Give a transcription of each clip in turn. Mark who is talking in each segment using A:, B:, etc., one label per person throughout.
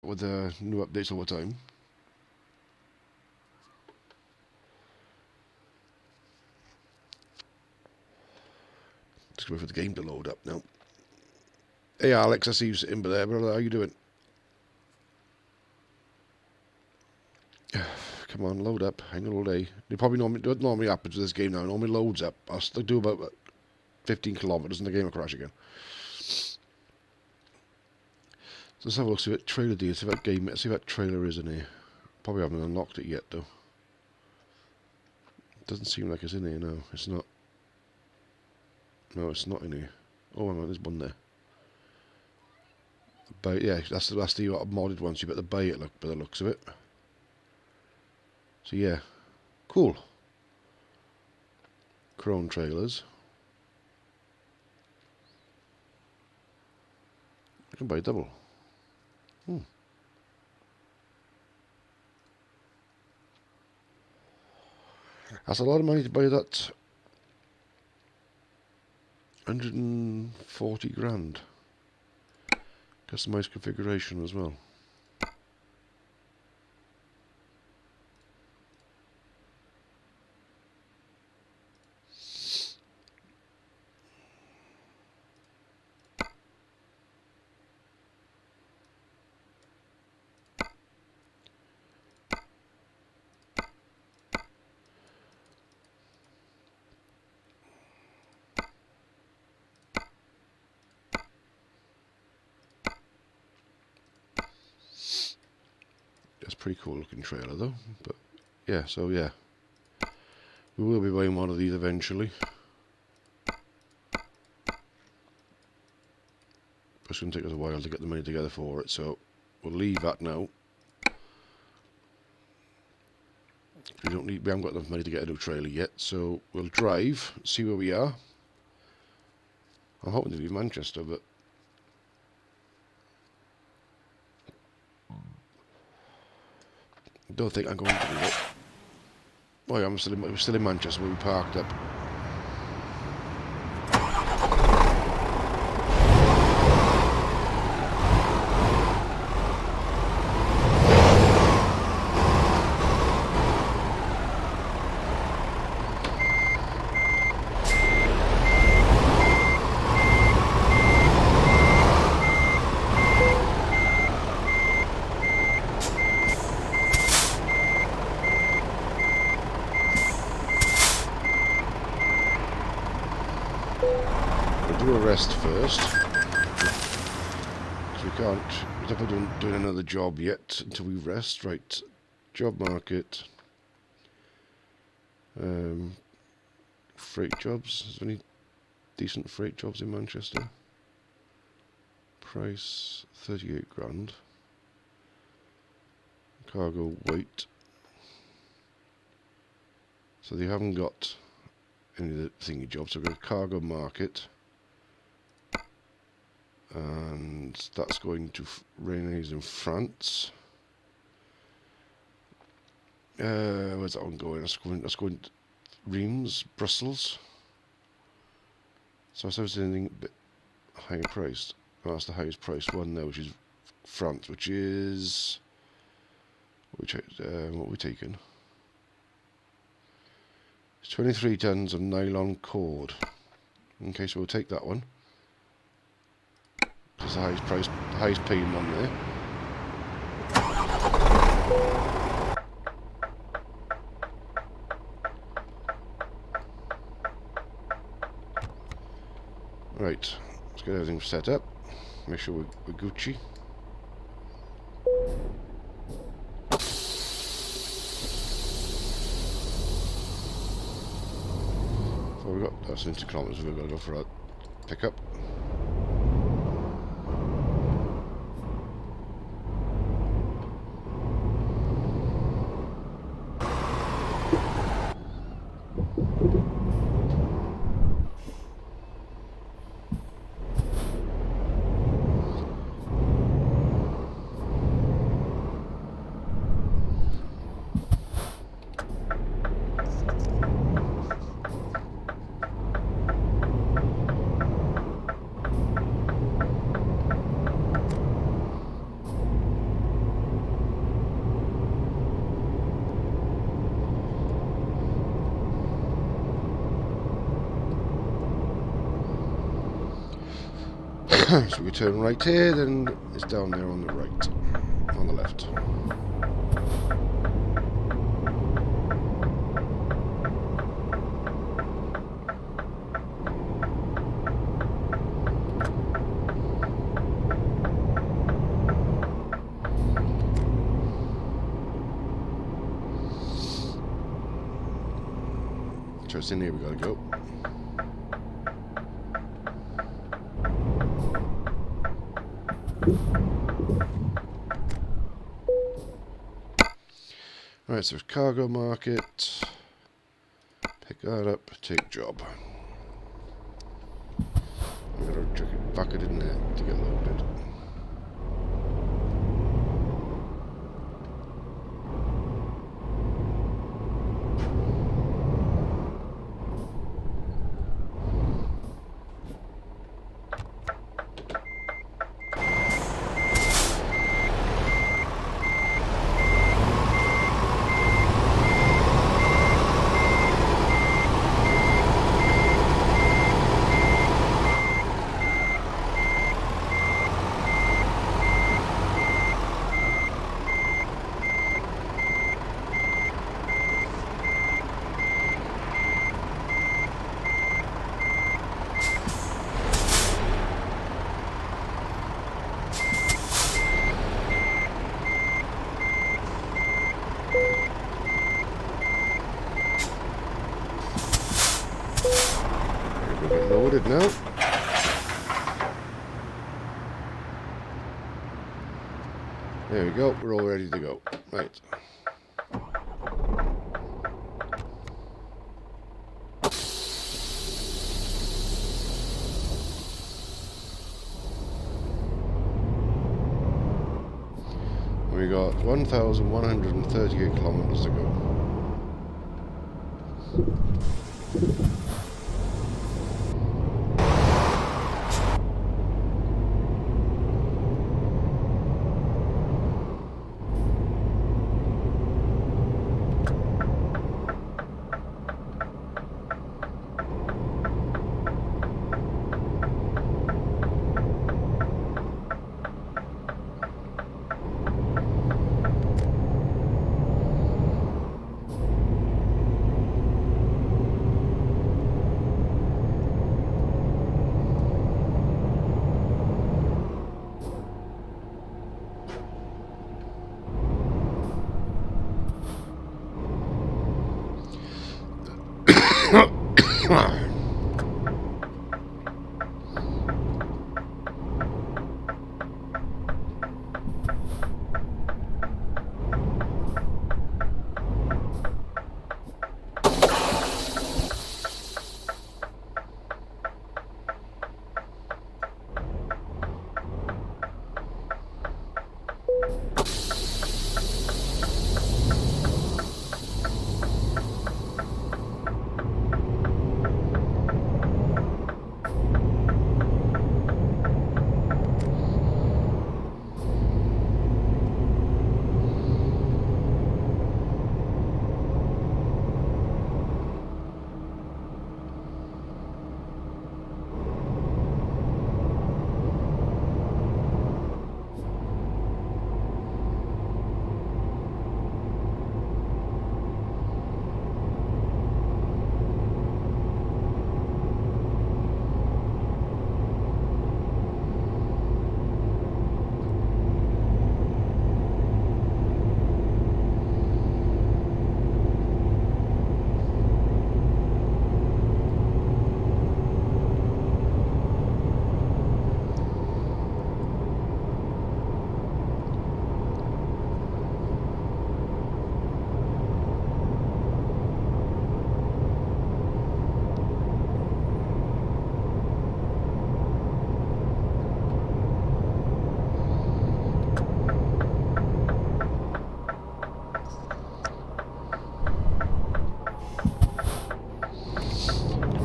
A: with the new updates all the time. Just wait for the game to load up now. Hey Alex, I see you sitting there, brother. How you doing? Come on, load up. Hang on all day. You probably normally happens with this game now. It normally loads up. I'll still do about 15 kilometers and the game will crash again. So let's have a look, see what trailer deal, see what game, see what trailer is in here. Probably haven't unlocked it yet though. Doesn't seem like it's in here, no. It's not. No, it's not in here. Oh, hang on, there's one there. But yeah, that's the modded one, so you better buy it by the looks of it. So yeah, cool. Chrome trailers. I can buy double. That's a lot of money to buy that 140 grand. Customized configuration as well. That's a pretty cool looking trailer though. But yeah, so yeah. We will be buying one of these eventually. It's going to take us a while to get the money together for it, so we'll leave that now. We haven't got enough money to get a new trailer yet, so we'll drive, see where we are. I'm hoping to leave Manchester, but I don't think I'm going to do it. Oh yeah, we're still in Manchester, where we parked up. Do a rest first, because we definitely doing another job yet until we rest. Right, job market, freight jobs. Is there any decent freight jobs in Manchester? Price 38 grand. Cargo weight. So they haven't got any of the thingy jobs. So we've got cargo market. And that's going to Rennes in France. Where's that one going? That's going to Reims, Brussels. So I was anything a bit higher priced. Oh, that's the highest priced one now, which is France, which is what we're taking. It's 23 tons of nylon cord. Okay, so we'll take that one. It's the highest paying one there. Right, let's get everything set up. Make sure we're Gucci. So we've got, that's 90 kilometers, we've got to go for a pickup. So we turn right here, then it's down there on the right, on the left. So it's in here we gotta go. Right, so it's cargo market. Pick that up, take job. I'm gonna chuck it back in there to get loaded. We'll get loaded now. There we go, we're all ready to go. Right. We got 1,138 kilometers to go.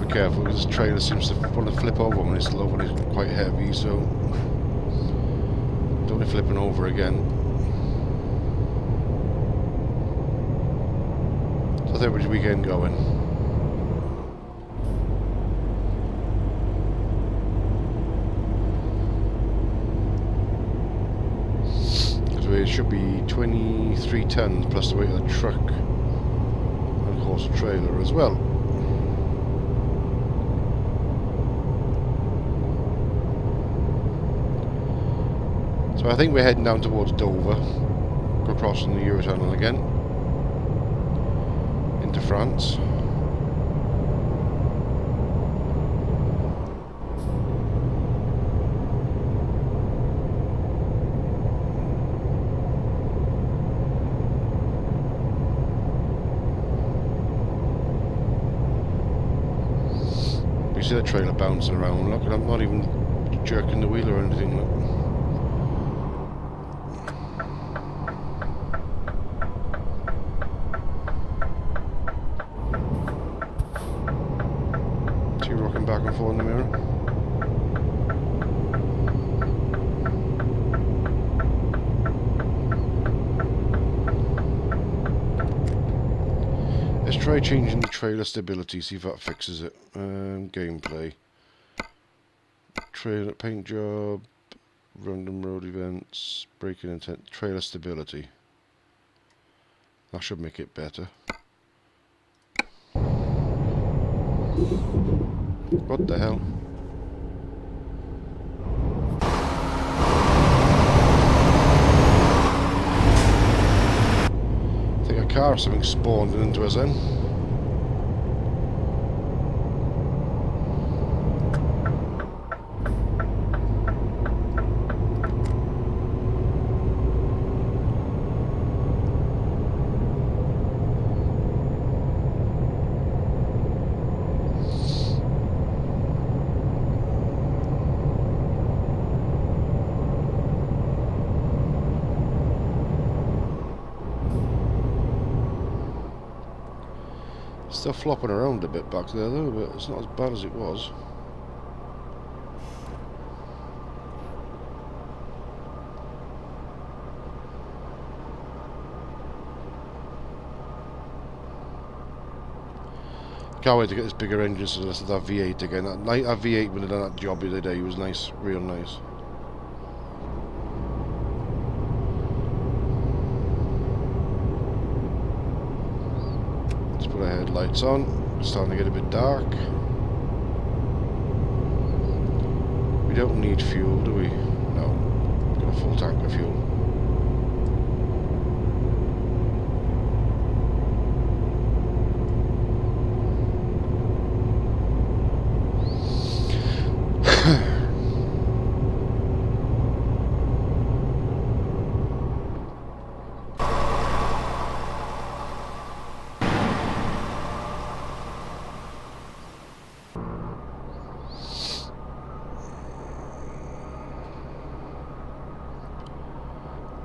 A: Careful, because this trailer seems to want to flip over when it's low, when it's quite heavy, so don't be flipping over again. So how's everybody's weekend going? So it should be 23 tons plus the weight of the truck and of course the trailer as well. So I think we're heading down towards Dover, go crossing the Eurotunnel again into France. You see the trailer bouncing around, look, and I'm not even jerking the wheel or anything. Look. See you rocking back and forth in the mirror. Let's try changing the trailer stability, see if that fixes it. Gameplay. Trailer paint job, random road events, braking intent, trailer stability. That should make it better. What the hell? I think a car or something spawned into us then. Still flopping around a bit back there though, but it's not as bad as it was. Can't wait to get this bigger engine so that's that V8 again. That V8 when they done that job the other day was nice, real nice. Put our headlights on. It's starting to get a bit dark. We don't need fuel, do we? No. Got a full tank of fuel.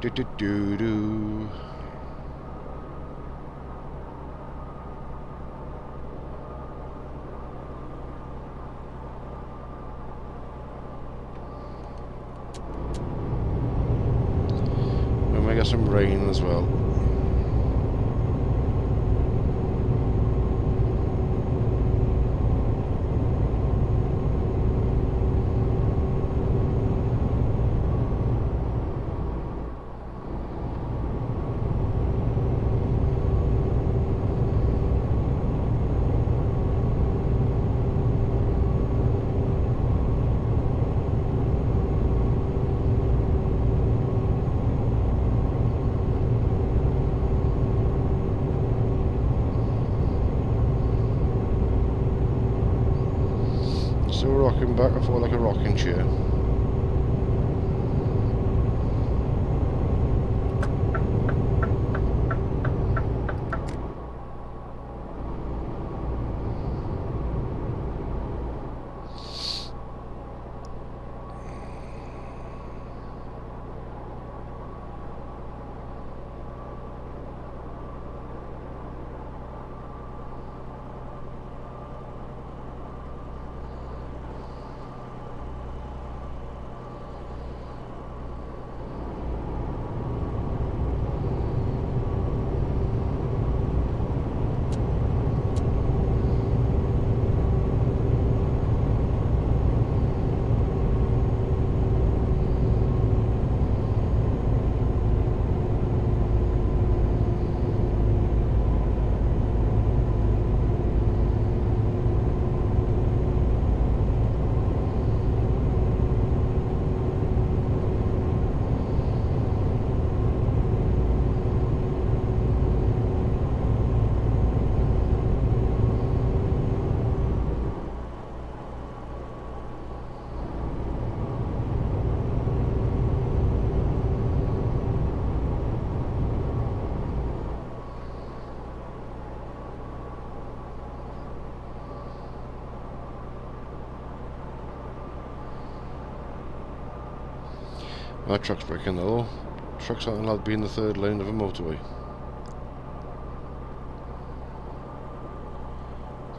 A: Do do do do. We might get some rain as well. Still rocking back and forth like a rocking chair. That truck's braking though. Trucks aren't allowed to be in the third lane of a motorway.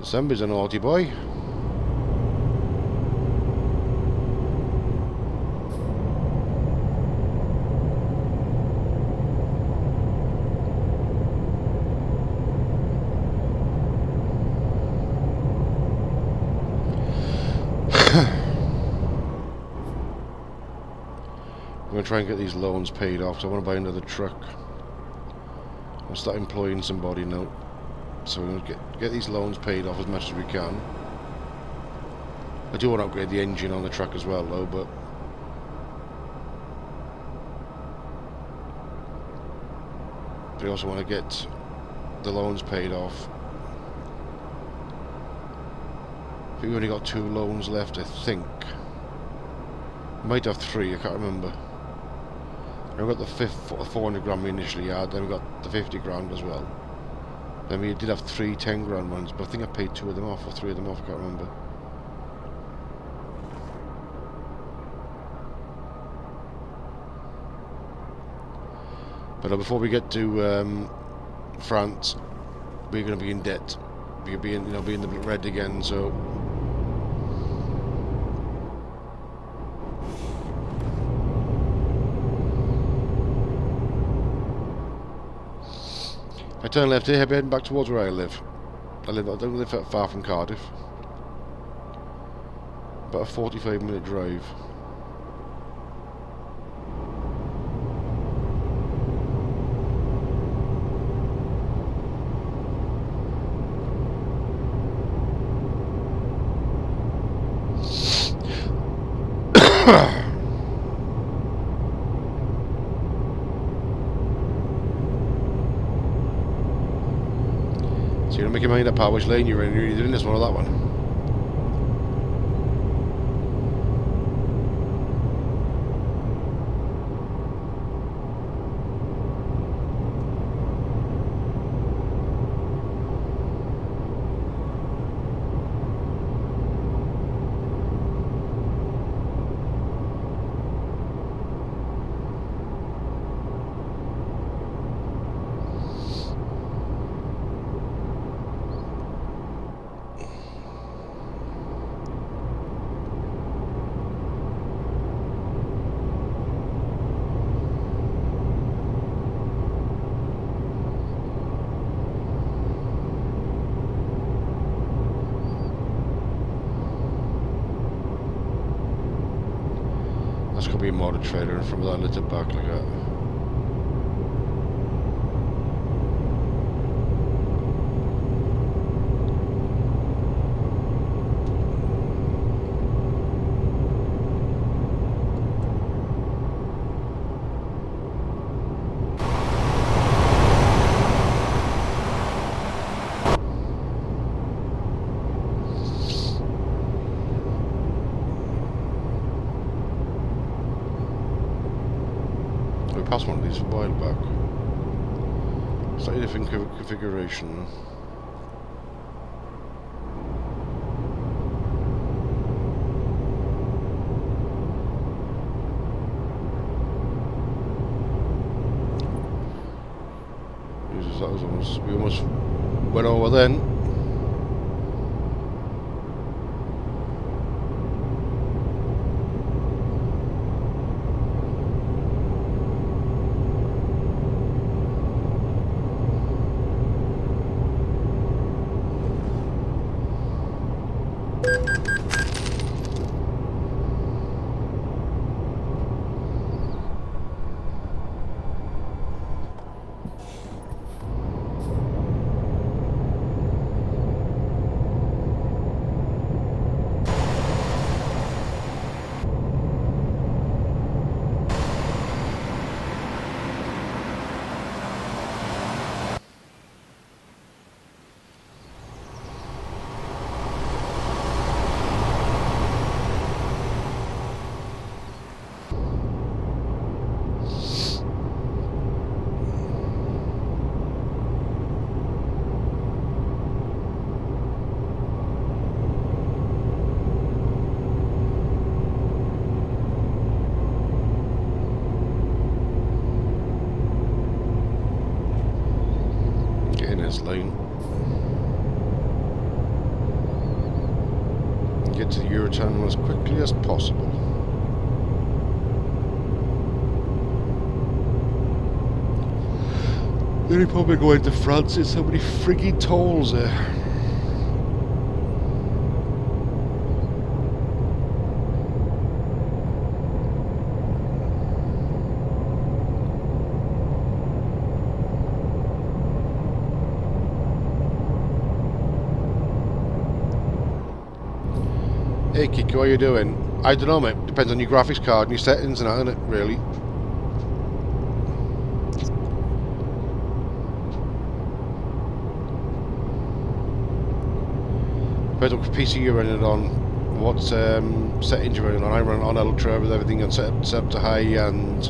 A: So somebody's a naughty boy. I'm going to try and get these loans paid off, so I want to buy another truck. I'll start employing somebody now. So we're going to get these loans paid off as much as we can. I do want to upgrade the engine on the truck as well though, but I also want to get the loans paid off. I think we only got 2 loans left, I think. Might have 3, I can't remember. And we got the 400 grand we initially had, then we got the 50 grand as well. Then we did have 3 10 grand ones, but I think I paid 2 of them off or 3 of them off, I can't remember. But before we get to France, we're going to be in debt. We're going to be in the red again, so I turn left here, heading back towards where I live. I don't live far from Cardiff. About a 45-minute drive. So you're making mind up which lane you're in. You're either in this one or that one. That's going to be a motor trailer in front of that little back like that. We passed one of these a while back. Slightly different configuration. We almost went over then. this lane. And get to the Eurotunnel as quickly as possible. The only problem going to France is so many frigging tolls there. Hey Kiko, how you doing? I don't know, mate. Depends on your graphics card and your settings and that, isn't it, really? Depends what PC you're running it on, what settings you're running on. I run it on Ultra with everything on set up to high and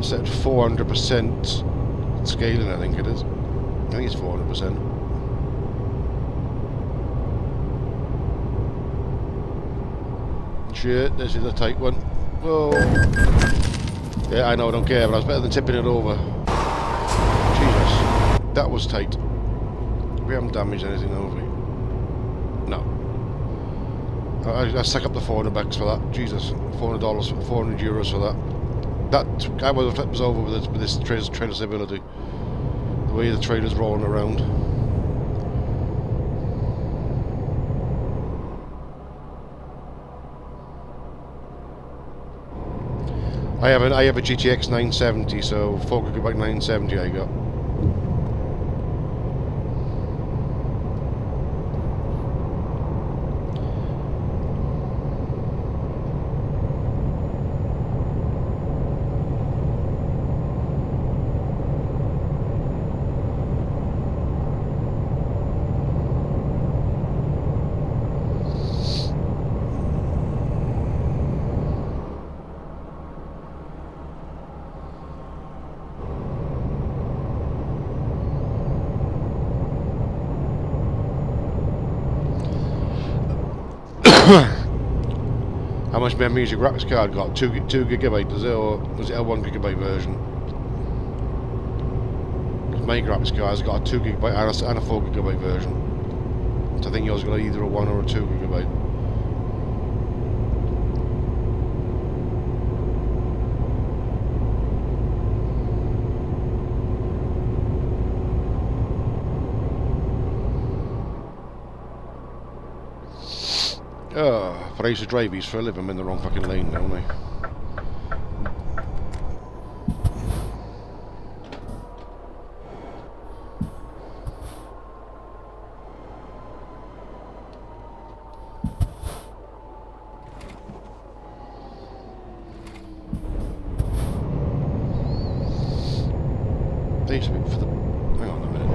A: set 400% scaling, I think it is. I think it's 400%. Shit, this is a tight one. Whoa. Yeah, I know, I don't care, but I was better than tipping it over. Jesus, that was tight. We haven't damaged anything, have we? No. I stuck up the 400 bucks for that. Jesus, $400, €400 for that. That I would have flipped us over with this trailer stability. The way the trailer's rolling around. I have a GTX 970, so 4GB 970 I got. How much memory has your graphics card got? 2 GB, does it, or was it a 1GB version? My graphics card's got a 2GB and a 4GB version. So I think yours got either a 1 or a 2GB. Oh, but I used to drive these for a living. I'm in the wrong fucking lane now, aren't I? They used to be for the... Hang on a minute.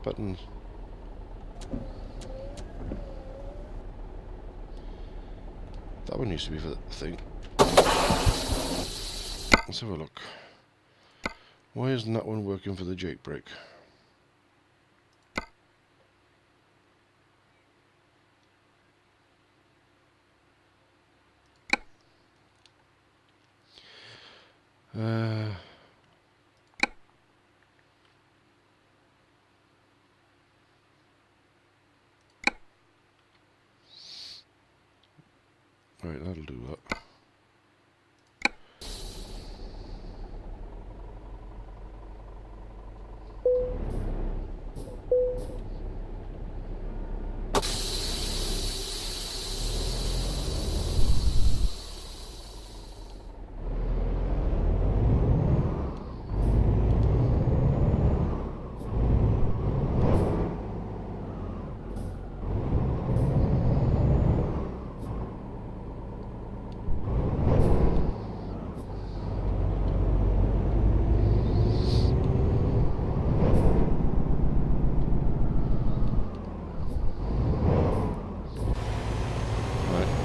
A: Buttons. That one used to be for the thing. Let's have a look. Why isn't that one working for the jailbreak? Right, that'll do that.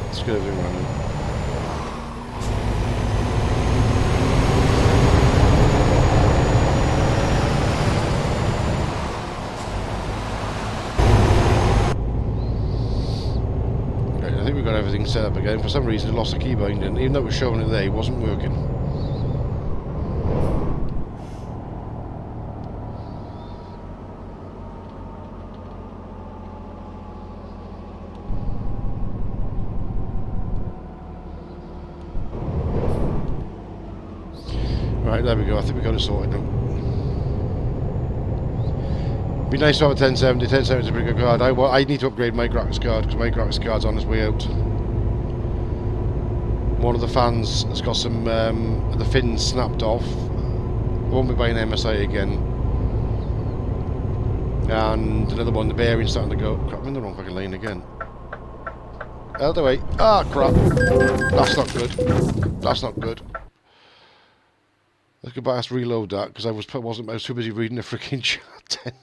A: Let's get everything running. everything set up again. For some reason, it lost the key binding. Even though it was showing it there, it wasn't working. Right, there we go. I think we got it sorted now. Be nice to have a 1070. 1070 is a pretty good card. I need to upgrade my graphics card because my graphics card's on its way out. One of the fans has got some the fins snapped off. I won't be buying MSI again. And another one, the bearing's starting to go. Crap, I'm in the wrong fucking lane again. Out of the way. Ah, crap. That's not good. That's not good. Let's go back and reload that because I was too busy reading the freaking chat then.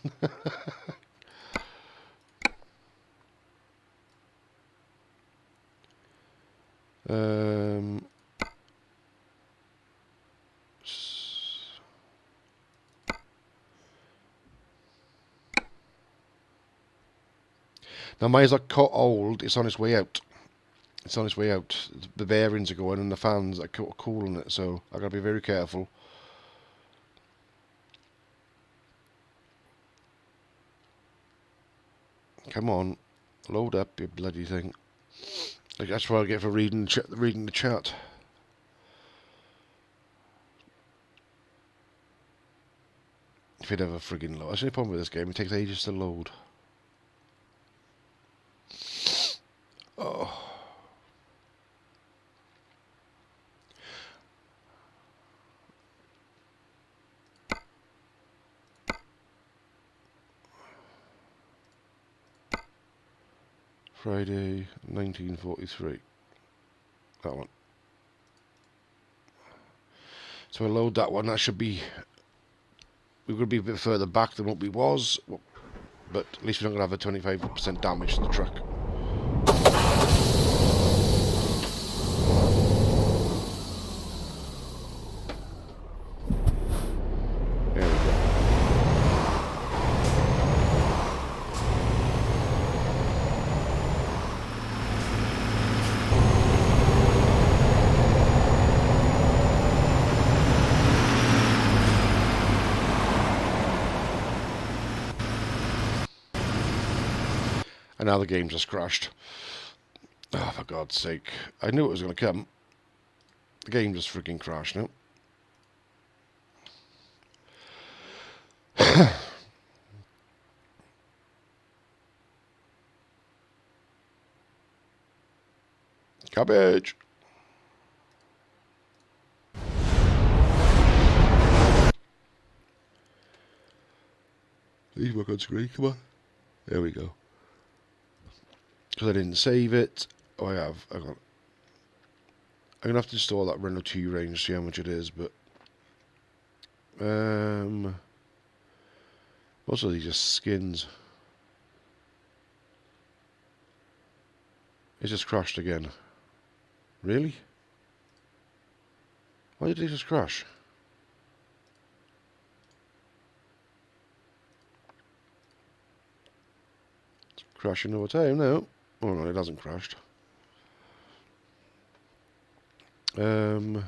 A: Now mine's not cut old, it's on its way out. It's on its way out. The bearings are going and the fans are cooling it, so I've got to be very careful. Come on, load up, you bloody thing. Like, that's what I get for reading the chat. If it ever friggin' load. That's the only problem with this game, it takes ages to load. Oh. Friday, 1943. That one. So I load that one. That should be... We're going to be a bit further back than what we was. But at least we're not going to have a 25% damage to the truck. And now the game just crashed. Oh, for God's sake. I knew it was going to come. The game just freaking crashed now. Cabbage! Please work on screen, come on. There we go. Because I didn't save it. Oh, I have. I'm going to have to install that Renault T range, see how much it is, but... most of these are just skins. It just crashed again. Really? Why did it just crash? It's crashing all the time now. Oh no, it hasn't crashed. We've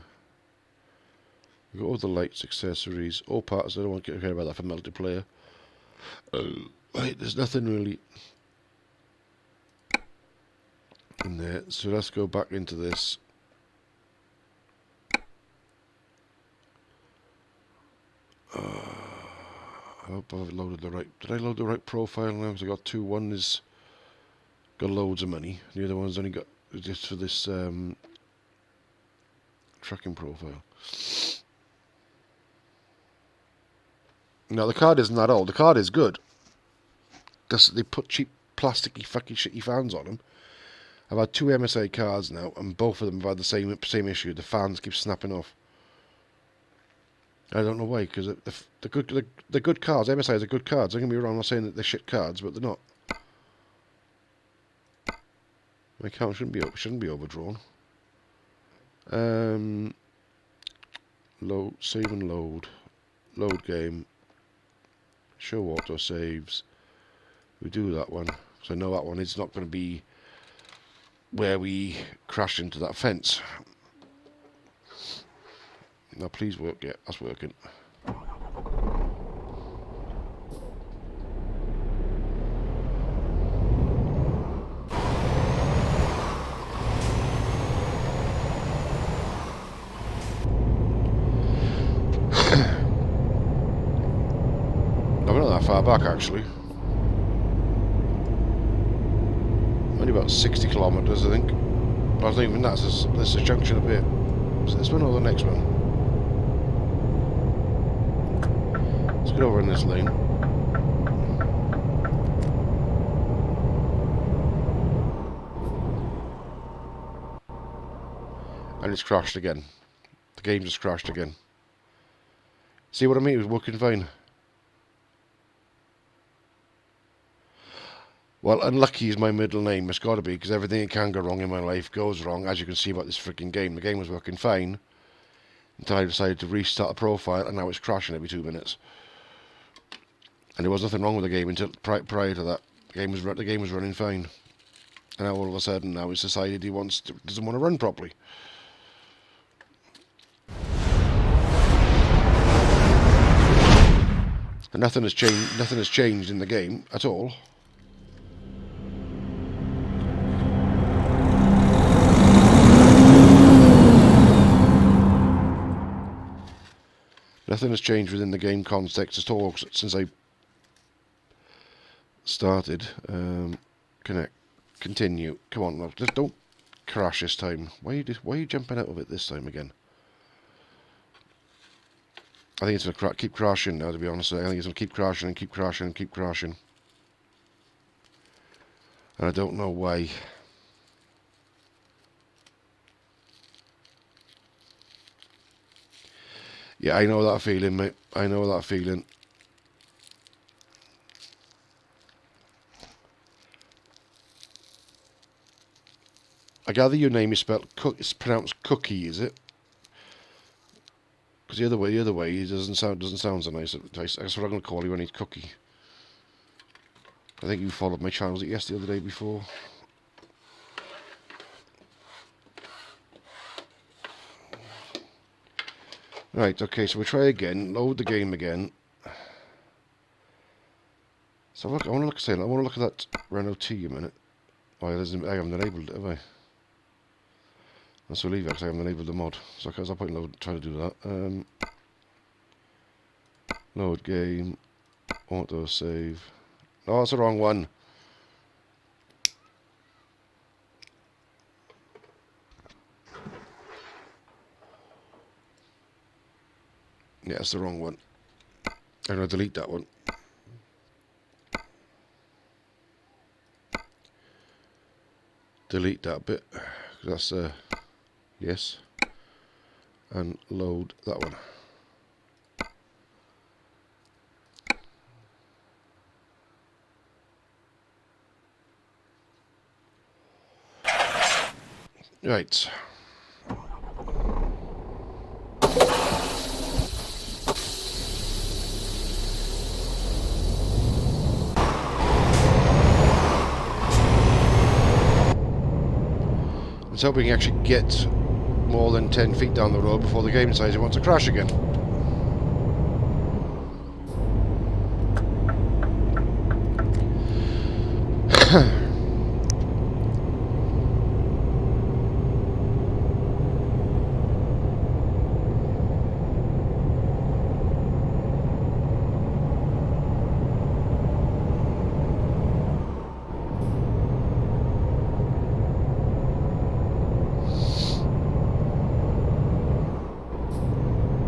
A: got all the lights, accessories, all parts. I don't want to care about that for multiplayer. Right, there's nothing really in there. So let's go back into this. I hope I've loaded the right... Did I load the right profile now? Because I got two. One is... got loads of money. The other one's only got just for this tracking profile. Now the card isn't that old. The card is good. Just they put cheap plasticky fucking shitty fans on them. I've had two MSA cards now, and both of them have had the same issue. The fans keep snapping off. I don't know why, because the good cards. MSIs are good cards. Don't get me wrong. I'm not saying that they're shit cards, but they're not. My account shouldn't be overdrawn. Load, save and load game. Show auto saves. We do that one. So I know that one is not going to be where we crashed into that fence. Now please work. Yeah, that's working. I'm not that far back actually. Only about 60 kilometres I think. But I don't even that. There's a junction up here. Is this one or the next one? Let's get over in this lane. And it's crashed again. The game just crashed again. See what I mean? It was working fine. Well, unlucky is my middle name. It's got to be, because everything that can go wrong in my life goes wrong, as you can see about this freaking game. The game was working fine until I decided to restart the profile, and now it's crashing every 2 minutes. And there was nothing wrong with the game until prior to that. The game was running fine, and now all of a sudden now it's decided he doesn't want to run properly. And nothing has changed. Nothing has changed in the game at all. Nothing has changed within the game context at all since I started. Connect. Continue. Come on, love. Just don't crash this time. Why are you jumping out of it this time again? I think it's going to keep crashing now, to be honest. I think it's going to keep crashing and keep crashing and keep crashing. And I don't know why. Yeah, I know that feeling, mate. I know that feeling. I gather your name is it's pronounced Cookie, is it? Because the other way, it doesn't sound so nice. That's what I'm going to call you when he's Cookie. I think you followed my channels the other day before. Right, okay, so we'll try again. Load the game again. So look, I want to look at that Renault T a minute. Oh, I haven't enabled it, have I? Let's leave it because I haven't enabled the mod. So there's no point trying to do that. Load game, auto save. Oh, that's the wrong one. Yeah, that's the wrong one. I'm going to delete that one. Delete that bit. That's yes. And load that one. Right. Let's hope we can actually get more than 10 feet down the road before the game decides it wants to crash again.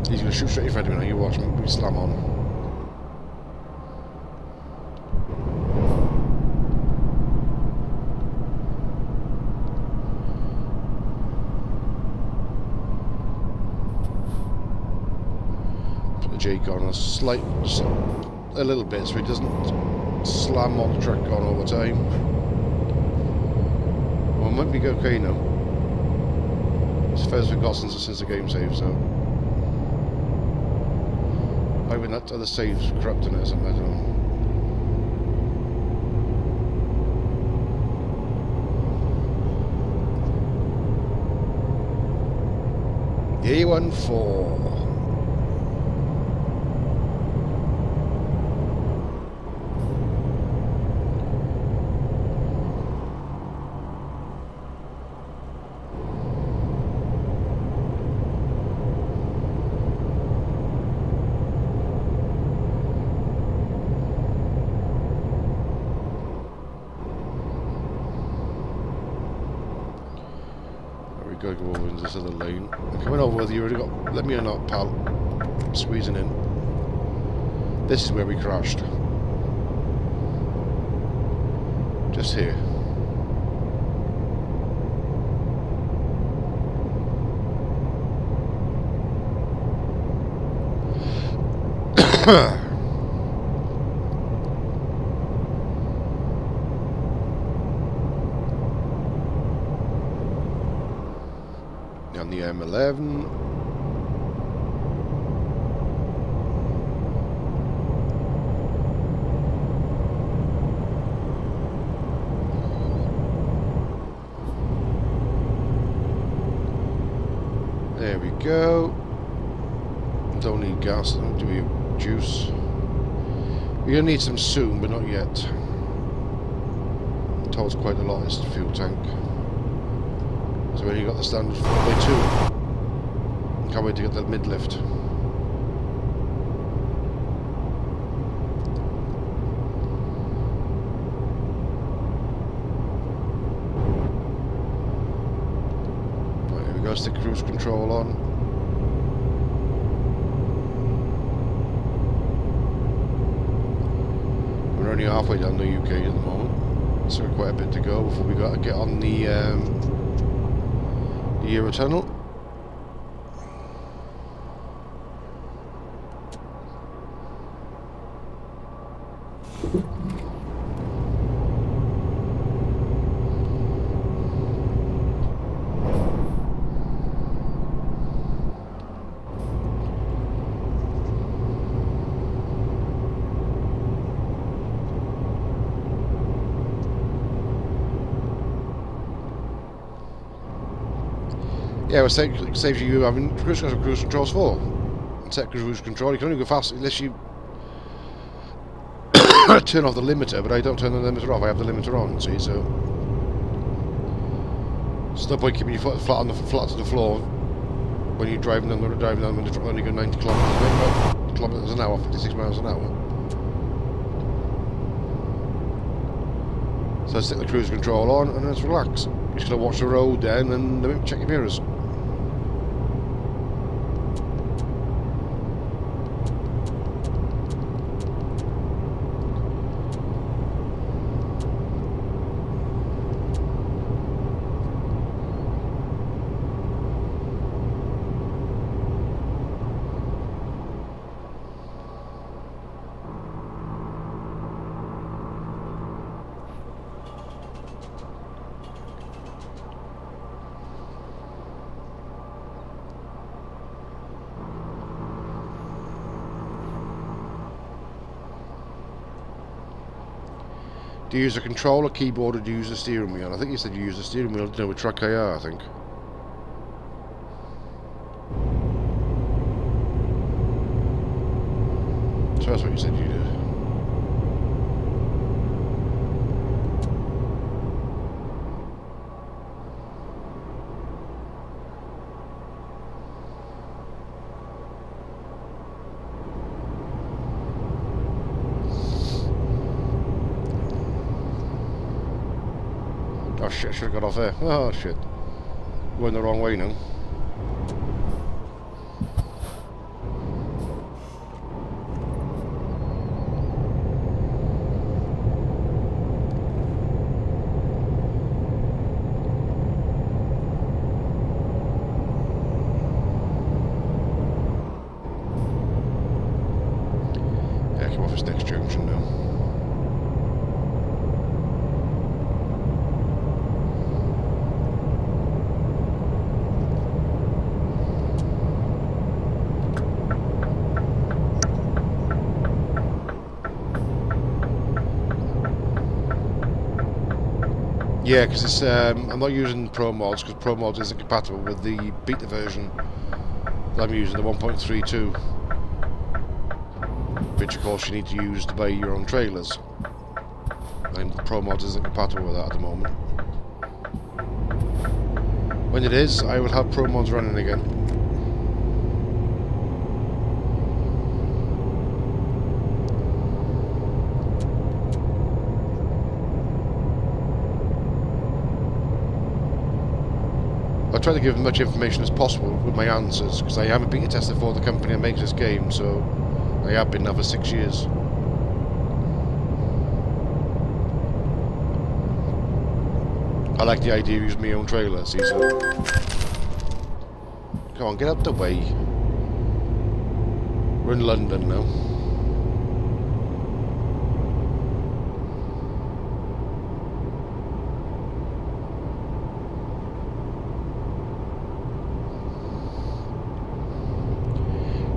A: He's going to shoot straight in front of me now. You watch me slam on. Put the Jake on just a little bit so he doesn't slam on the truck on all the time. Well, it might be okay now. It's the first we've got since the game save, so. I mean, that other save's corrupting it or something, I don't know. A14. Gotta go over into this other lane. I'm coming over whether you already got. Let me or not, pal. Squeezing in. This is where we crashed. Just here. On the M11. There we go. Don't need gas, don't do we? Juice. We're gonna need some soon, but not yet. It holds quite a lot, this fuel tank. So when you got the standard 4x2, can't wait to get that mid lift. Right, here we go, stick cruise control on. We're only halfway down the UK at the moment, so we've quite a bit to go before we got to get on the Eurotunnel. Yeah, it saves you having cruise controls for. Set cruise control, you can only go fast unless you turn off the limiter, but I don't turn the limiter off, I have the limiter on, see, so there's no point keeping your foot flat to the floor when you're driving down when you're only going 90 kilometers an hour, 56 miles an hour. So I stick the cruise control on and just relax. You're just going to watch the road then and check your mirrors. Do you use a controller keyboard or do you use the steering wheel? I think you said you use the steering wheel, with track IR, I think. So that's what you said you did. Oh shit, I should have got off there. Oh shit. Going the wrong way now. Yeah, come off this next junction now. Yeah, because it's I'm not using Pro Mods because Pro Mods isn't compatible with the beta version I'm using the 1.32, which of course you need to use to buy your own trailers, and Pro Mods isn't compatible with that at the moment. When it is, I will have Pro Mods running again. I try to give as much information as possible with my answers, because I am a beta tester for the company that makes this game, so I have been now for 6 years. I like the idea of using my own trailer, see, so... Come on, get out the way. We're in London now.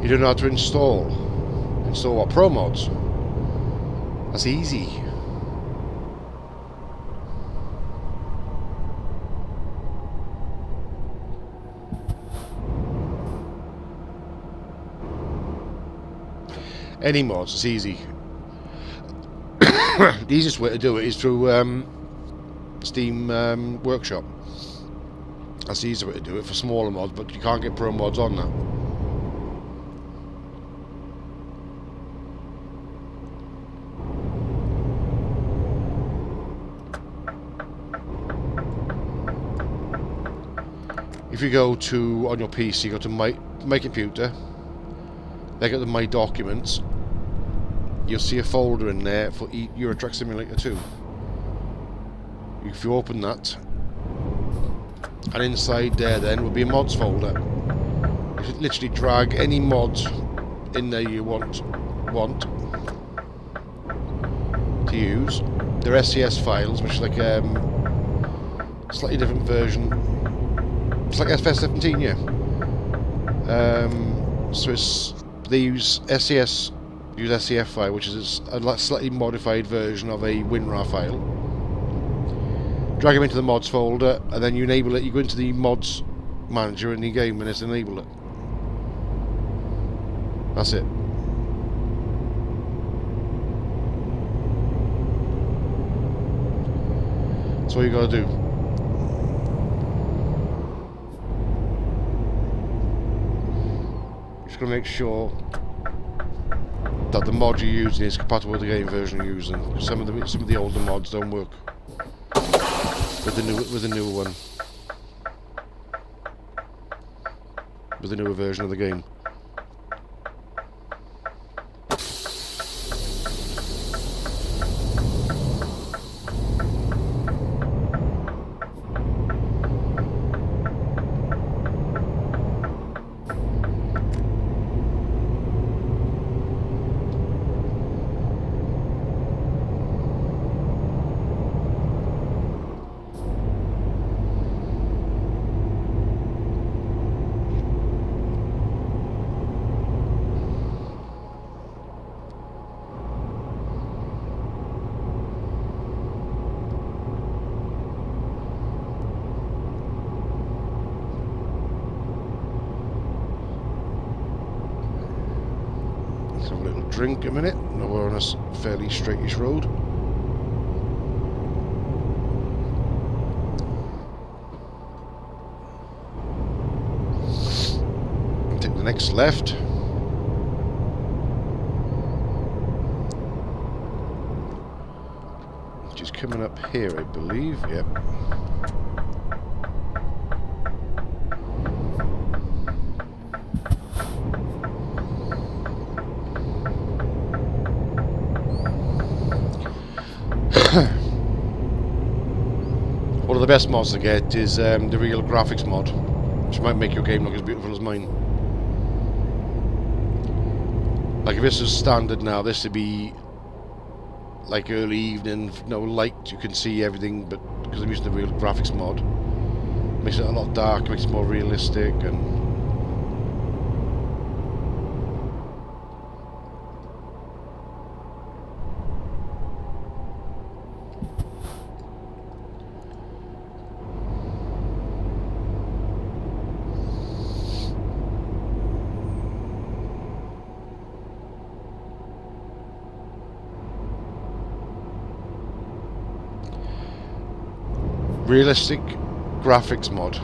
A: You don't know how to install. Install what? Pro Mods? That's easy. Any mods, it's easy. The easiest way to do it is through Steam Workshop. That's the easiest way to do it for smaller mods, but you can't get Pro Mods on that. If you go to, on your PC, go to my computer, then go to My Documents, you'll see a folder in there for Euro Truck Simulator 2. If you open that, and inside there then will be a mods folder. You should literally drag any mods in there you want to use. They're SCS files, which is like a slightly different version. It's like FS17, yeah. So they use SCS, use SCF file, which is a slightly modified version of a WinRAR file. Drag them into the mods folder, and then you enable it. You go into the mods manager in the game, and it's enable it. That's it. That's all you gotta do. Just gotta make sure that the mod you're using is compatible with the game version you're using. Some of the older mods don't work with the newer one, with the newer version of the game. Let's have a little drink a minute. Now we're on a fairly straightish road. And take the next left. Which is coming up here, I believe. Yep. One of the best mods to get is the real graphics mod, which might make your game look as beautiful as mine. Like if this was standard now, this would be like early evening, no light, you can see everything, but because I'm using the real graphics mod, makes it a lot darker, makes it more realistic, and Realistic graphics mod.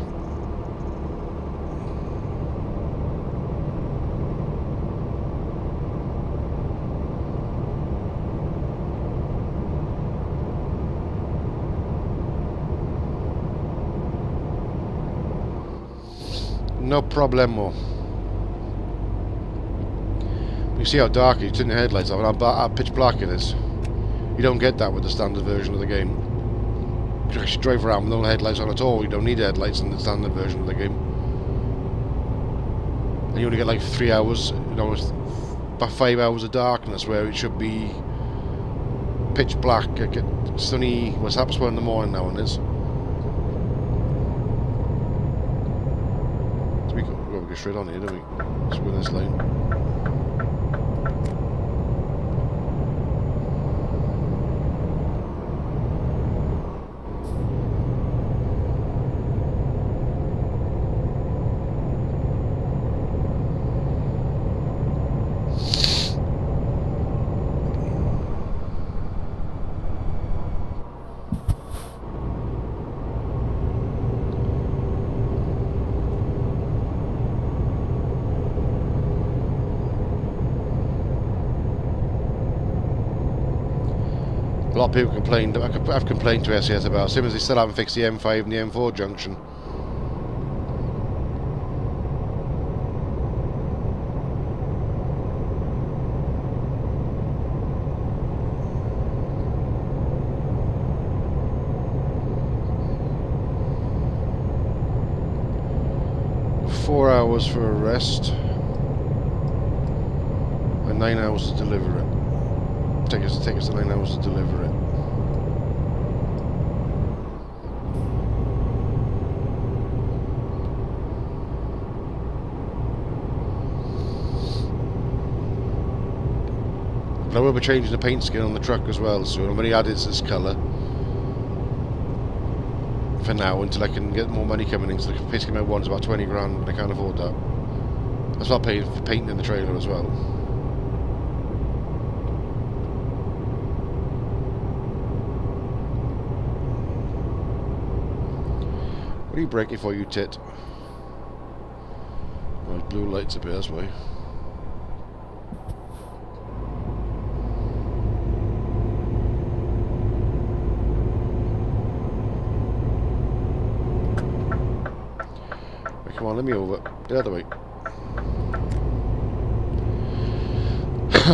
A: No problemo. You see how dark it is, turn your headlights off and how pitch black it is. You don't get that with the standard version of the game. You can actually drive around with no headlights on at all. You don't need headlights in the standard version of the game. And you only get like 3 hours, you know, about 5 hours of darkness where it should be pitch black. It's only, what's happened in the morning now and is. We go straight on here, don't we? Let's go in this lane. A lot of people complained. I've complained to SES about, as soon as they still haven't fixed the M5 and the M4 junction. Four hours for a rest and 9 hours to deliver it. Take us to 9 hours to deliver it. But I will be changing the paint skin on the truck as well soon. I'm only added this colour for now until I can get more money coming in. So the paint skin I want is about 20 grand and I can't afford that. That's what I'm paying for painting in the trailer as well. What are you braking for, you tit? Oh, there's blue lights up here, that's why. Right, come on, let me over. The other way.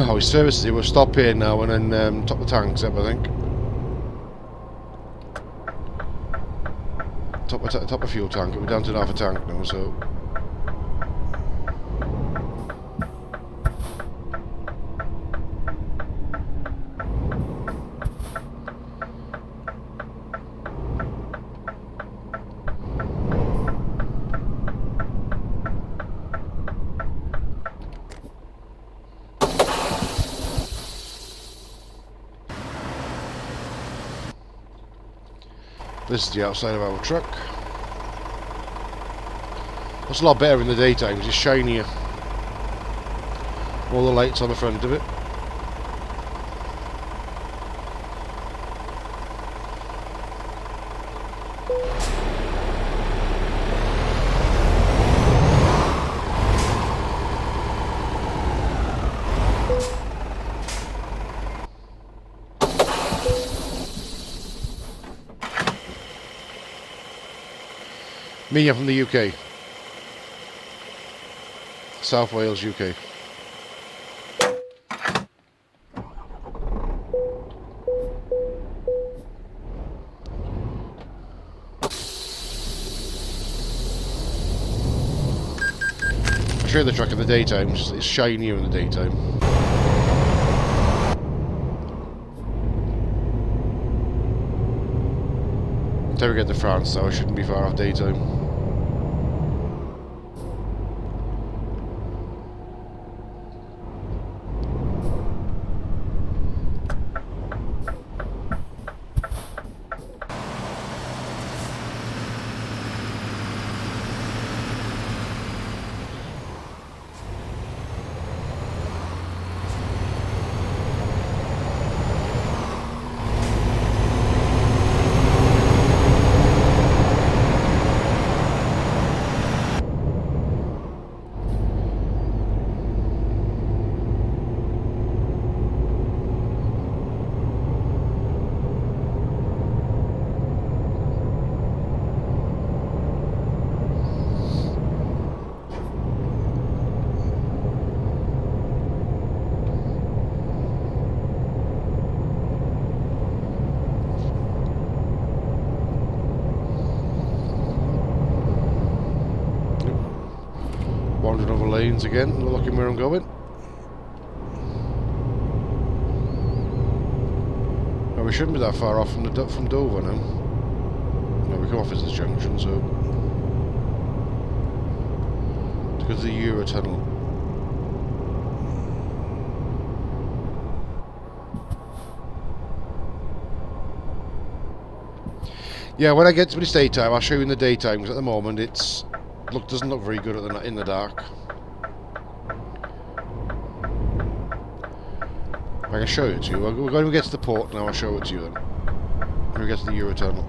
A: Oh, his services here. We'll stop here now and then top the tanks up, I think. Top of fuel tank. We're down to half a tank now, so. This is the outside of our truck. It's a lot better in the daytime because it's shinier. All the lights on the front of it. Me, I'm from the UK. South Wales, UK. I show the truck in the daytime, it's shinier in the daytime. Until we get to France, though, I shouldn't be far off daytime. double lanes again, looking where I'm going. Oh, we shouldn't be that far off from Dover now. No, we come off as this junction, so because of the Eurotunnel. Yeah, when I get to the daytime, I'll show you in the daytime, because at the moment it's doesn't look very good in the dark. I can show it to you. We're going to get to the port now. I'll show it to you then. When we get to the Eurotunnel.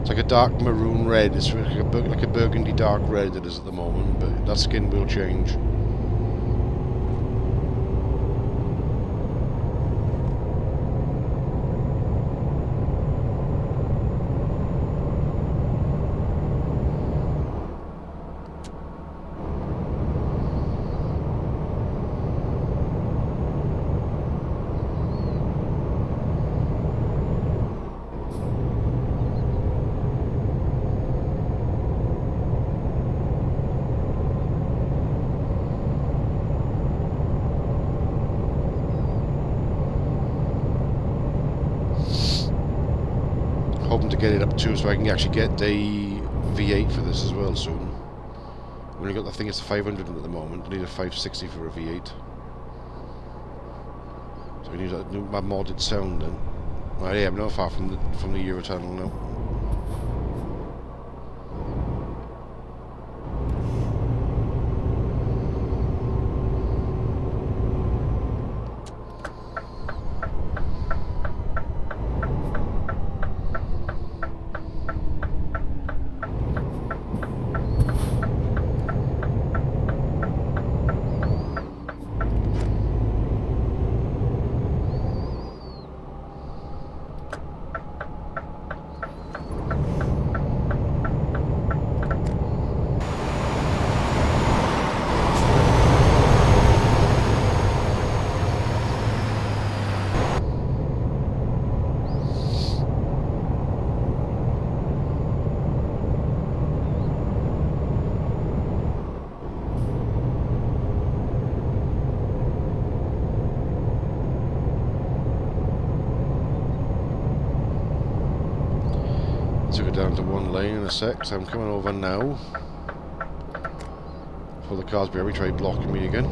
A: It's like a dark maroon red. It's like a burgundy dark red it is at the moment, but that skin will change. Hoping to get it up too, so I can actually get a V8 for this as well soon. I've only got, I think it's a 500 at the moment. I need a 560 for a V8. So we need my modded sound then. Oh, yeah, I'm not far from the Eurotunnel now. Took it down to one lane in a sec, so I'm coming over now. Before the cars behind me try blocking me again.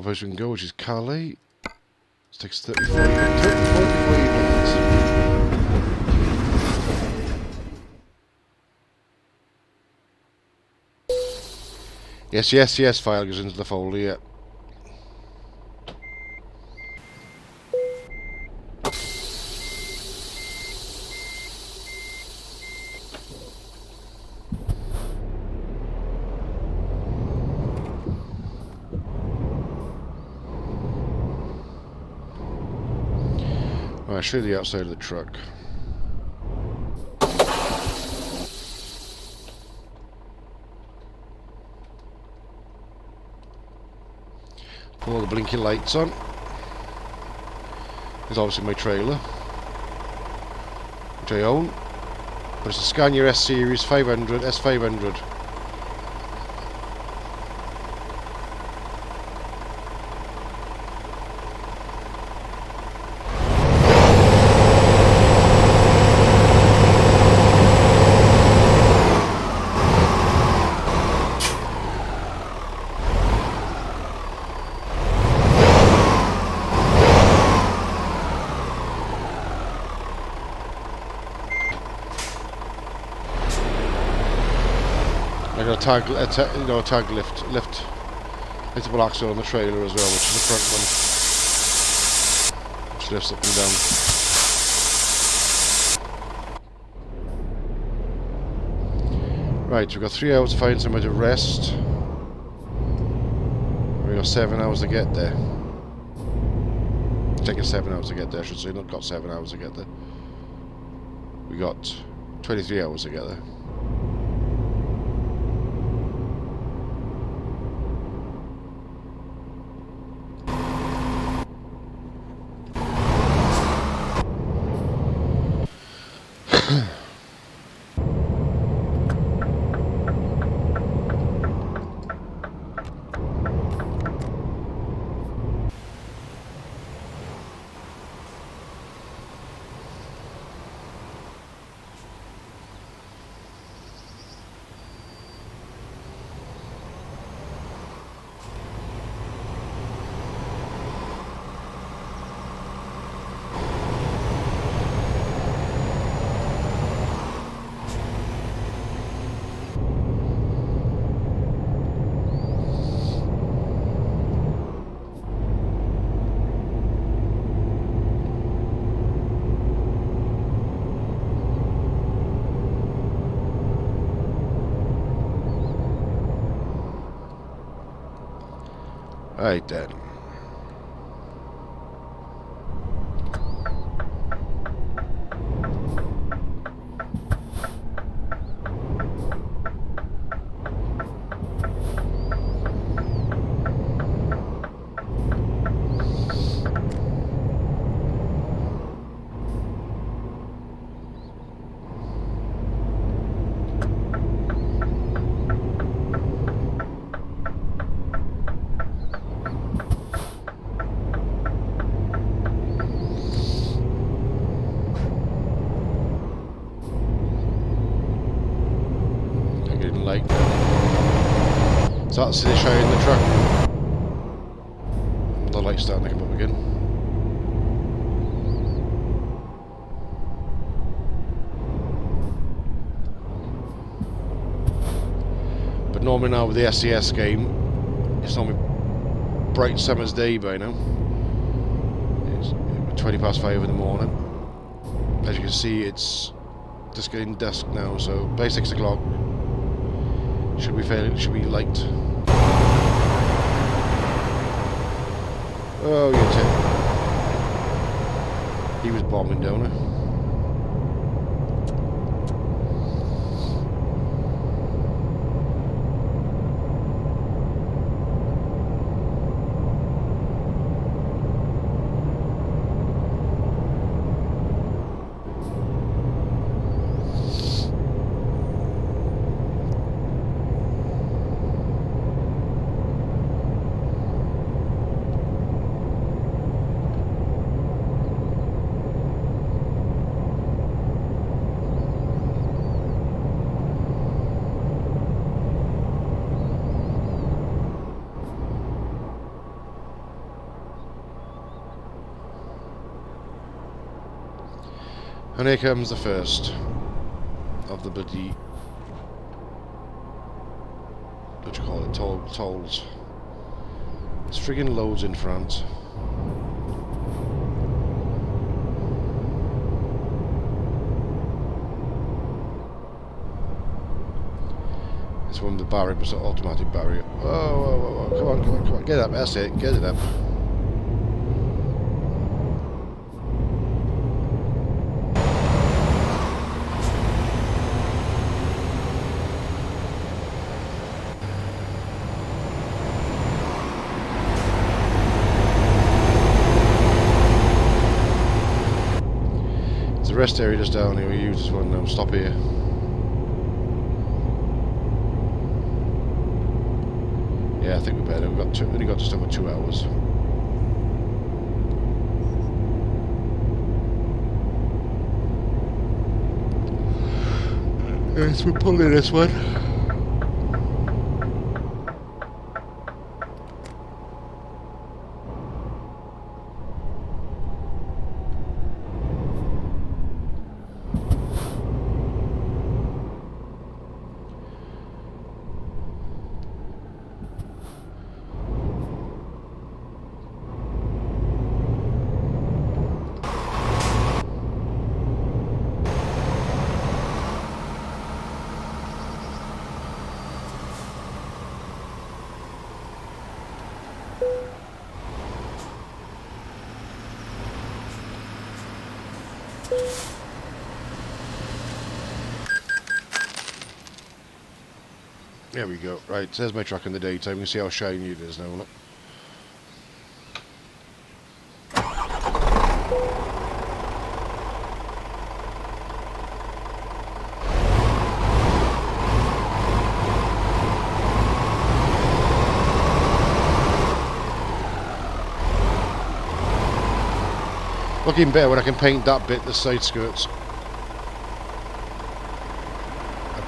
A: place we can go, which is Calais. It takes 34 minutes. Yes, file goes into the folder, yeah. Right, show you the outside of the truck. Put all the blinking lights on. There's obviously my trailer, which I own. But it's a Scania S Series 500, S500. I got a tag liftable axle on the trailer as well, which is the front one, which lifts up and down. Right, we've got 3 hours to find somewhere to rest. We've got 7 hours to get there. It's taken 7 hours to get there, I should say. Not got 7 hours to get there. We got 23 hours to get there. Right then. So that's the show in the truck. The light's starting to come up again. But normally now with the SES game, it's normally bright summer's day by now. It's 20 past 5 in the morning. As you can see, it's just getting dusk now, so by 6 o'clock should be light. Oh, you tip. He was bombing down there. And here comes the first of the bloody, what do you call it, tolls. There's friggin' loads in France. It's one of the barrier, but it's an automatic barrier. Oh, come on, come on, come on, get up, that's it, get it up. The rest area just down here, we use this one now, stop here. Yeah, I think we better, we've got only got just over 2 hours. Yes, we're pulling this one. There we go. Right, there's my truck in the daytime. You can see how shiny it is now, look. Looking better when I can paint that bit, the side skirts.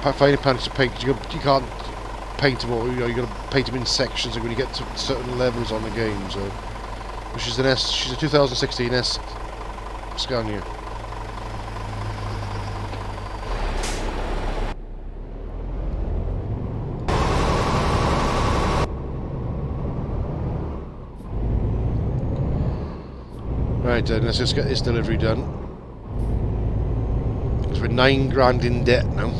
A: I find it panic to paint because you can't paint them all, you know, you got to paint them in sections when you get to certain levels on the game. So, which is she's a 2016 S Scania. Right then, let's just get this delivery done. Because we're £9 in debt now.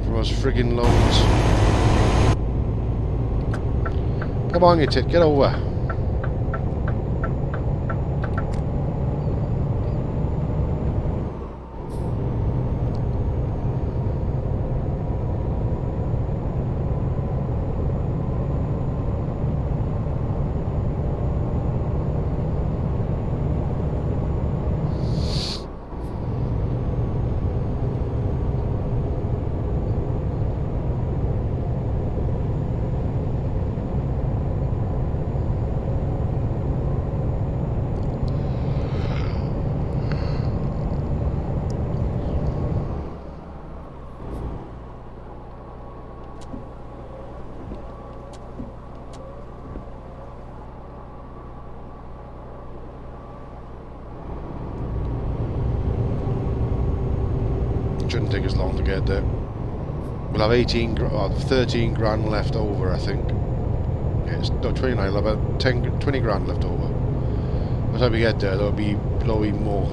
A: From those friggin' loans. Come on, you tit, get over. Shouldn't take as long to get there. We'll have 13 grand left over, I think. Yeah, it's no 29. We'll have about 20 grand left over. By the time we get there, there'll be blowing more.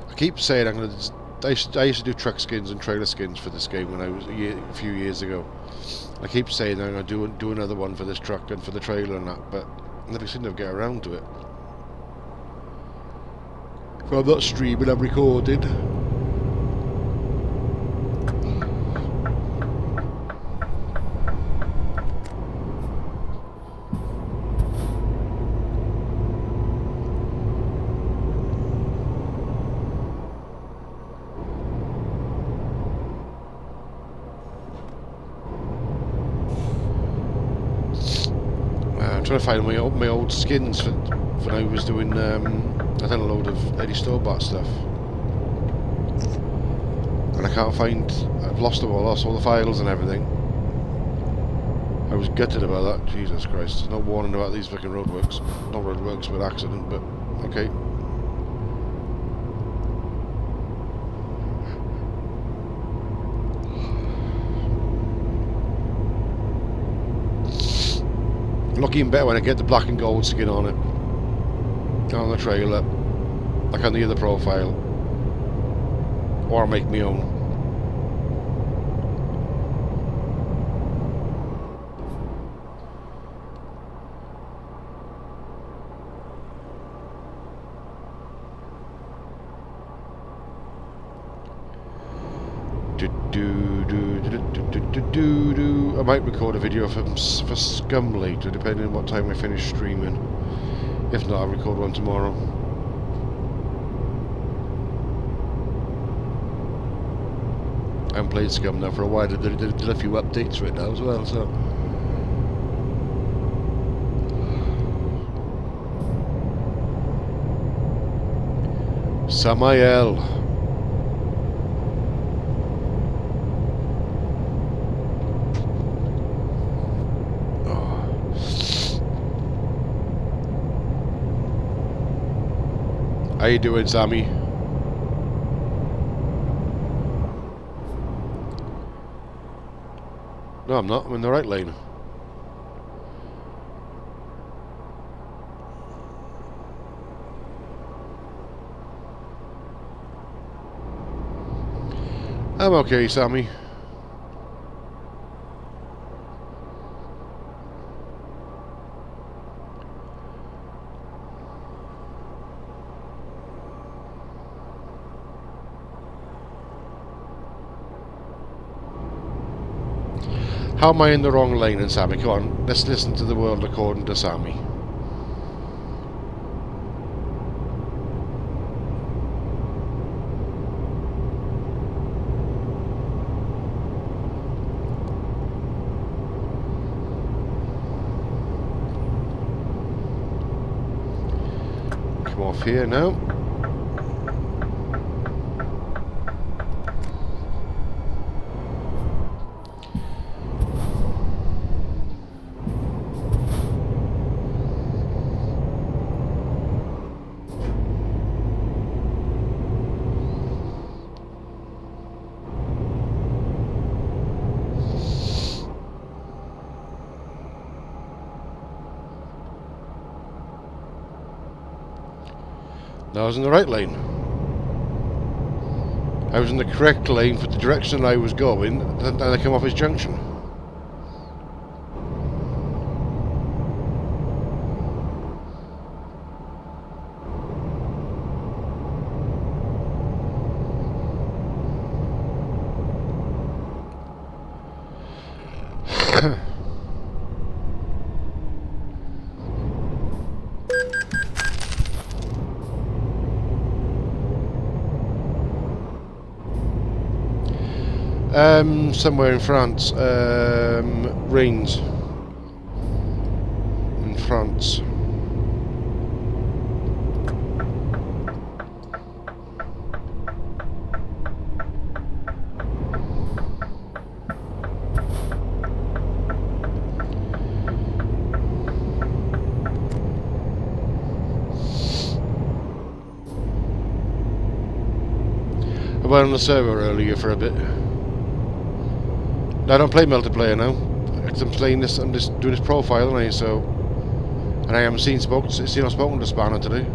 A: I keep saying I'm gonna. I used to do truck skins and trailer skins for this game when I was a few years ago. I keep saying I'm gonna do another one for this truck and for the trailer and that, but I never seem to get around to it. If I'm not streaming, I'm recording. trying to find my old skins for when I was doing I done a load of Eddie Stobart stuff, and I can't find. I've lost them all. Lost all the files and everything. I was gutted about that. Jesus Christ! There's no warning about these fucking roadworks. Not roadworks, but accident. But okay. Looking better when I get the black and gold skin on it, on the trailer, like on the other profile, or I make my own. I might record a video for Scum later, depending on what time I finish streaming. If not, I'll record one tomorrow. I haven't played Scum now for a while. Did a few updates right now as well, so. Samael. How you doing, Sammy? No, I'm not. I'm in the right lane. I'm okay, Sammy. How am I in the wrong lane then, Sammy? Come on, let's listen to the world according to Sammy. Come off here now. I was in the right lane. I was in the correct lane for the direction I was going, and I came off his junction. Somewhere in France, Reims, in France. I went on the server earlier for a bit. I don't play multiplayer now. I'm playing this. I'm just doing this profile, aren't I? So, and I haven't seen or spoken to Spanner today.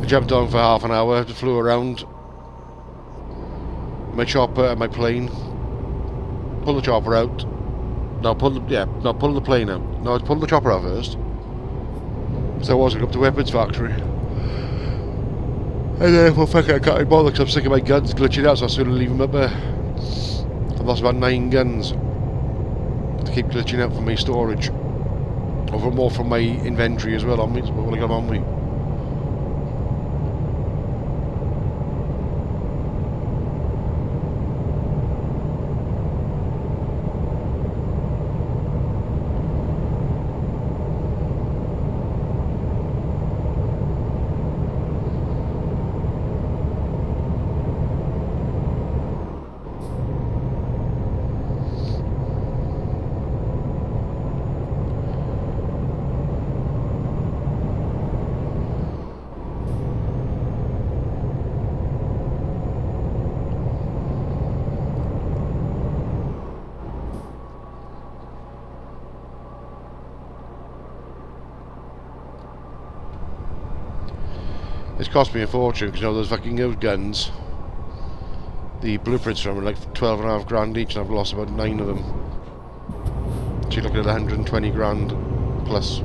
A: I jumped on for half an hour, flew around my chopper and my plane. Pull the chopper out. Pull the plane out. No, pull the chopper out first. So I was going up to weapons factory. And then, well, fuck it, I can't bother because I'm sick of my guns glitching out, so I was going to leave them up there. I've lost about 9 guns to keep glitching out from my storage. Or more from my inventory as well on me, so what I got on me. It's cost me a fortune because, you know, those fucking those guns, the blueprints from them are like 12.5 grand each, and I've lost about 9 of them. So you're looking at 120 grand plus.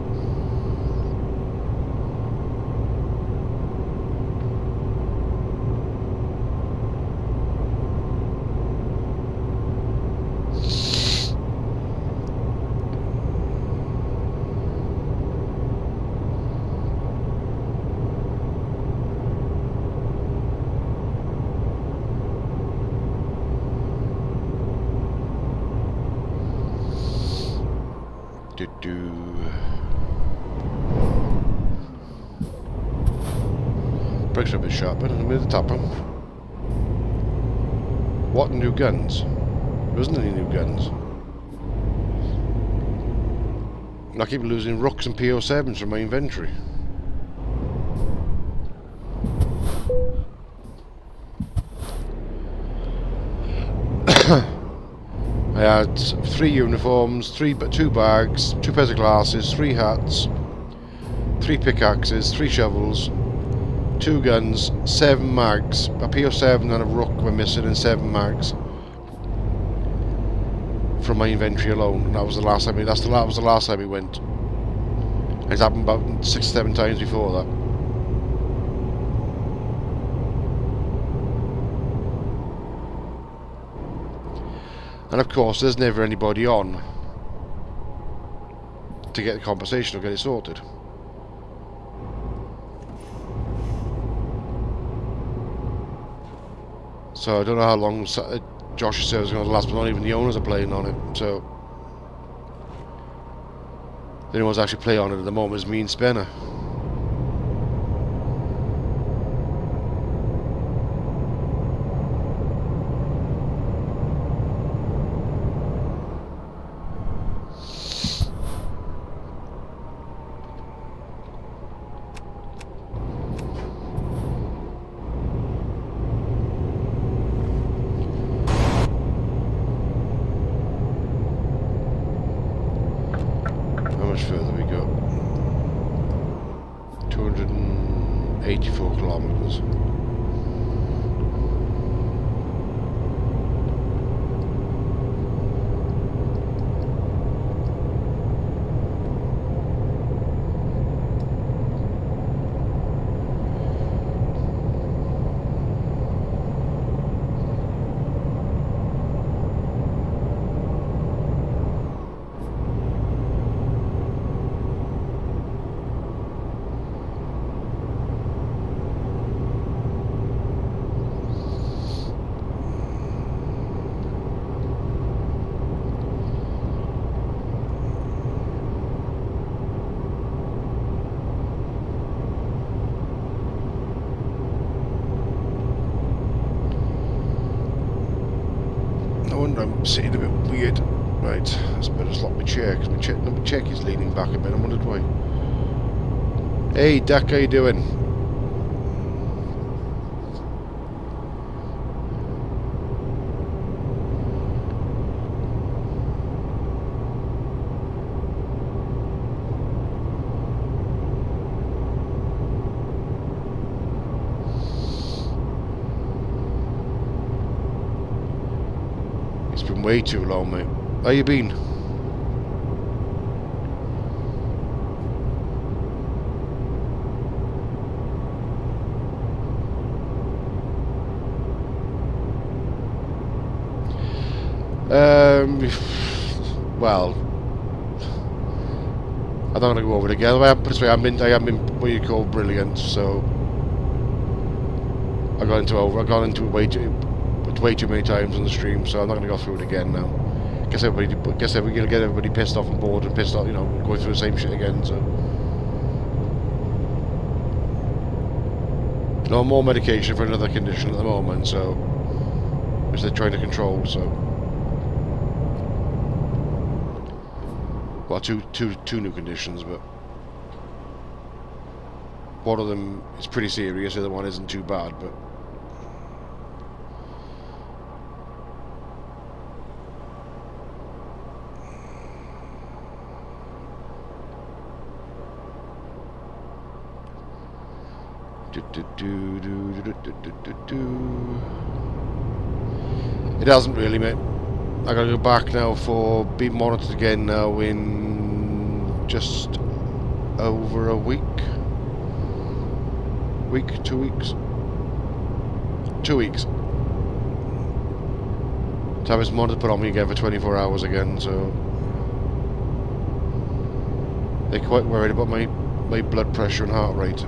A: Brakes are a bit sharper, and with the top them. What new guns? There wasn't any new guns. I keep losing Rooks and PO7s from my inventory. I had 3 uniforms, 2 bags, 2 pairs of glasses, 3 hats, 3 pickaxes, 3 shovels, 2 guns, 7 mags, a PO7 and a Rook were missing, and 7 mags from my inventory alone. And that was the last time. That was the last time we went. It's happened about 6 or 7 times before that. And of course, there's never anybody on to get the compensation or get it sorted. So I don't know how long Josh's server is going to last, but not even the owners are playing on it. So the only ones actually play on it at the moment is me and Spencer. How much further we go? 284 kilometers. I'm sitting a bit weird. Right, I better just lock my chair because my chair is leaning back a bit. I wondered why. Hey, Duck, how you doing? It's been way too long, mate. How you been? Well, I don't want to go over it again. I haven't been what you call brilliant, so I got into it way too many times on the stream, so I'm not going to go through it again now. Guess we're going to get everybody pissed off and bored and pissed off, you know, going through the same shit again. So no more medication for another condition at the moment, so which they're trying to control. So well, two new conditions, but one of them is pretty serious. The other one isn't too bad, but. It hasn't really, mate. I gotta go back now for being monitored again now in just over a week. 2 weeks. 2 weeks. To have his monitor put on me again for 24 hours again, so they're quite worried about my blood pressure and heart rate.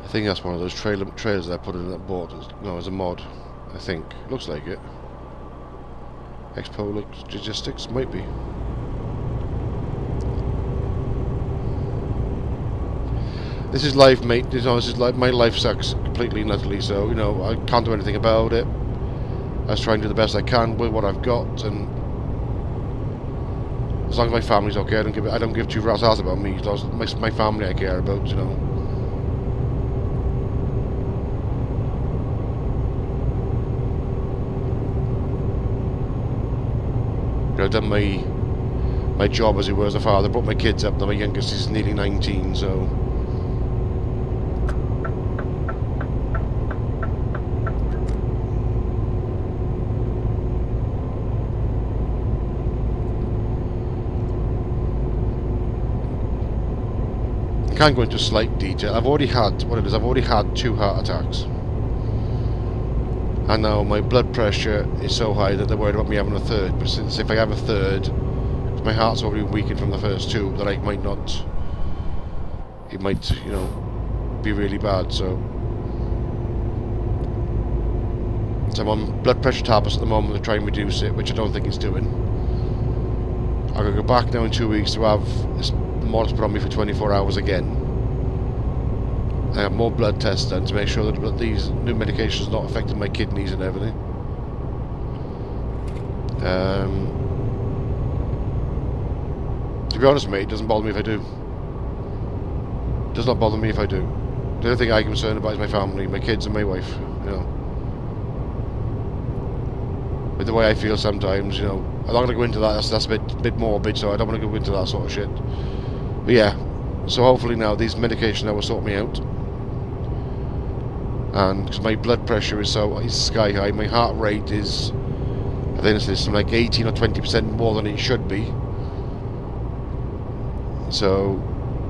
A: I think that's one of those trailers that I put in that board as a mod. I think. Looks like it. Expo Logistics, might be. This is life, mate. This is like my life sucks completely and utterly, so I can't do anything about it. I just try and do the best I can with what I've got, and as long as my family's okay, I don't give two rat's ass about me. It's my family I care about, I've done my job as it were as a father. Brought my kids up. Now my youngest is nearly 19, so I can't go into slight detail. I've already had 2 heart attacks. And now my blood pressure is so high that they're worried about me having a third. But since if I have a third, my heart's already weakened from the first 2, that it might, be really bad. So I'm on blood pressure tablets at the moment to try and reduce it, which I don't think it's doing. I'm going to go back now in 2 weeks to have this monitor put on me for 24 hours again. I have more blood tests done to make sure that these new medications are not affecting my kidneys and everything. To be honest, mate, it doesn't bother me if I do. It does not bother me if I do. The only thing I'm concerned about is my family, my kids and my wife, With the way I feel sometimes, I'm not going to go into that, that's a bit morbid, so I don't want to go into that sort of shit. But yeah, so hopefully now these medications will sort me out. And because my blood pressure is sky high, my heart rate is, I think it's something like 18 or 20% more than it should be. So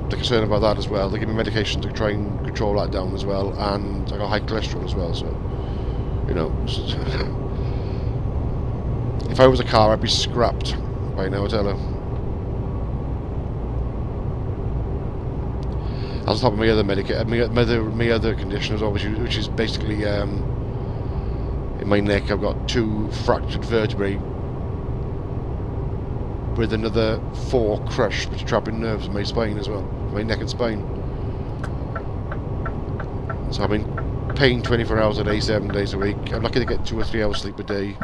A: they're concerned about that as well. They give me medication to try and control that down as well, and I got high cholesterol as well. So if I was a car, I'd be scrapped by now, I tell you. On top of my other my other conditions, obviously, which is basically in my neck, I've got 2 fractured vertebrae with another 4 crushed, which are trapping nerves in my spine as well, my neck and spine. So I'm in pain 24 hours a day, 7 days a week. I'm lucky to get 2 or 3 hours sleep a day.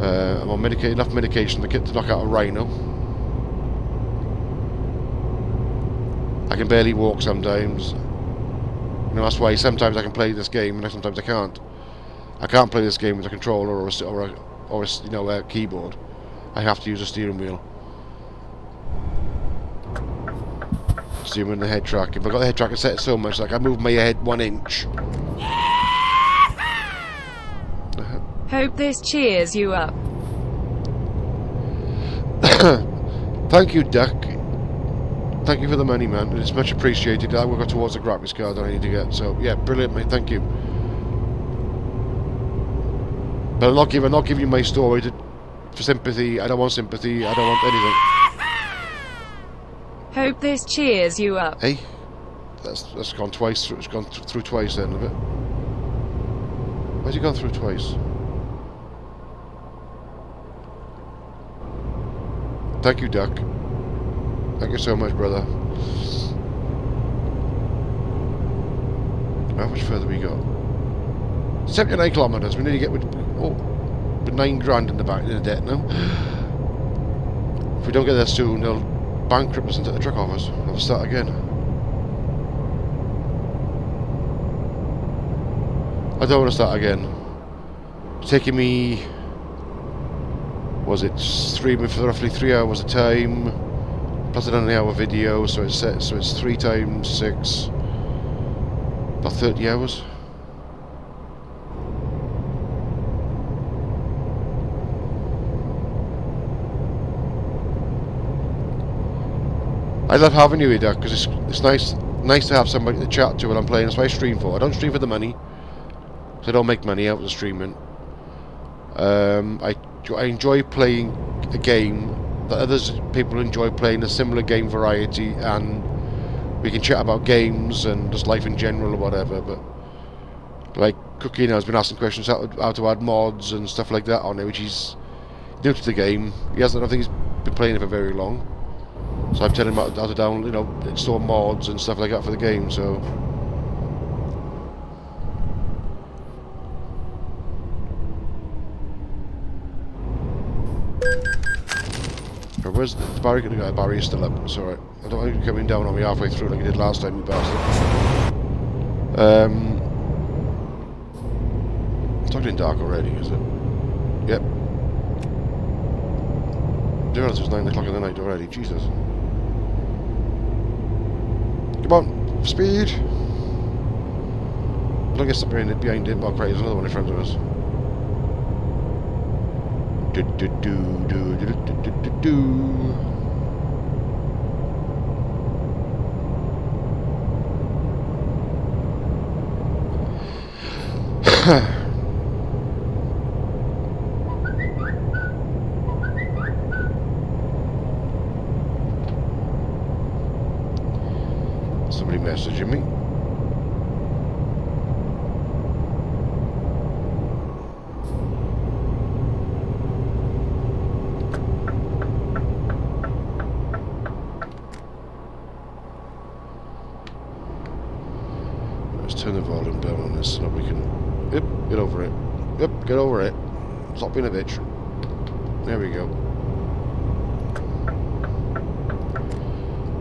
A: I'm on enough medication to knock out a rhino. I can barely walk sometimes. That's why sometimes I can play this game and sometimes I can't. I can't play this game with a controller or a keyboard. I have to use a steering wheel. Steering with the head track. If I got the head tracker set so much, like I move my head 1 inch.
B: Hope this cheers you up.
A: Thank you, Duck. Thank you for the money, man. It's much appreciated. I will go towards the graphics card that I need to get. So yeah, brilliant, mate. Thank you. But I'm not giving you my story for sympathy. I don't want sympathy. I don't want anything.
B: Hope this cheers you up.
A: Hey, that's gone twice. It's gone through twice then, of it. Why's it gone through twice? Thank you, Duck. Thank you so much, brother. How much further we go? 79 kilometres. We need to get with 9 grand in the back in the debt now. If we don't get there soon, they'll bankrupt us and take the truck off us. We'll start again. I don't want to start again. It's taking me, was it roughly 3 hours a time, plus an hour video, so it's 3 times 6, about 30 hours. I love having you here, Doc, because it's nice to have somebody to chat to when I'm playing. That's what I stream for. I don't stream for the money, because I don't make money out of the streaming. I enjoy playing a game that people enjoy playing, a similar game variety, and we can chat about games and just life in general or whatever. But like Cookie now has been asking questions how to add mods and stuff like that on it, which he's new to the game. I don't think he's been playing it for very long. So I'm telling him how to install mods and stuff like that for the game. So where's the Barry gonna go? Barry is still up. It's alright. I don't want you coming down on me halfway through like you did last time, you bastard. It's not getting dark already, is it? Yep. I didn't realize it was 9 o'clock in the night already. Jesus. Come on, speed! Look, it's behind him. Oh, great, there's another one in front of us. Somebody messaging me. Let's turn the volume down on this so that we can... Yep, get over it. Yep, get over it. Stop being a bitch. There we go.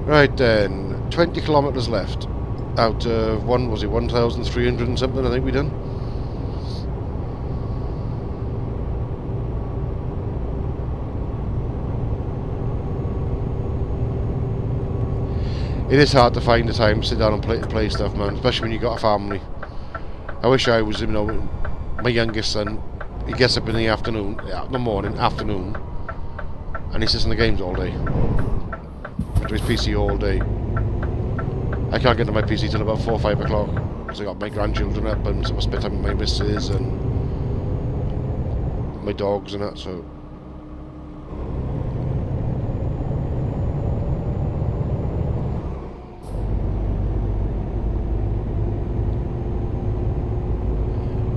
A: Right then. 20 kilometres left out of 1,300 and something I think we done. It is hard to find the time to sit down and play stuff, man, especially when you got a family. I wish I was, my youngest son, he gets up in the afternoon, and he sits in the games all day. To his PC all day. I can't get to my PC till about 4 or 5 o'clock because I got my grandchildren up and I spend time with my missus and my dogs and that. So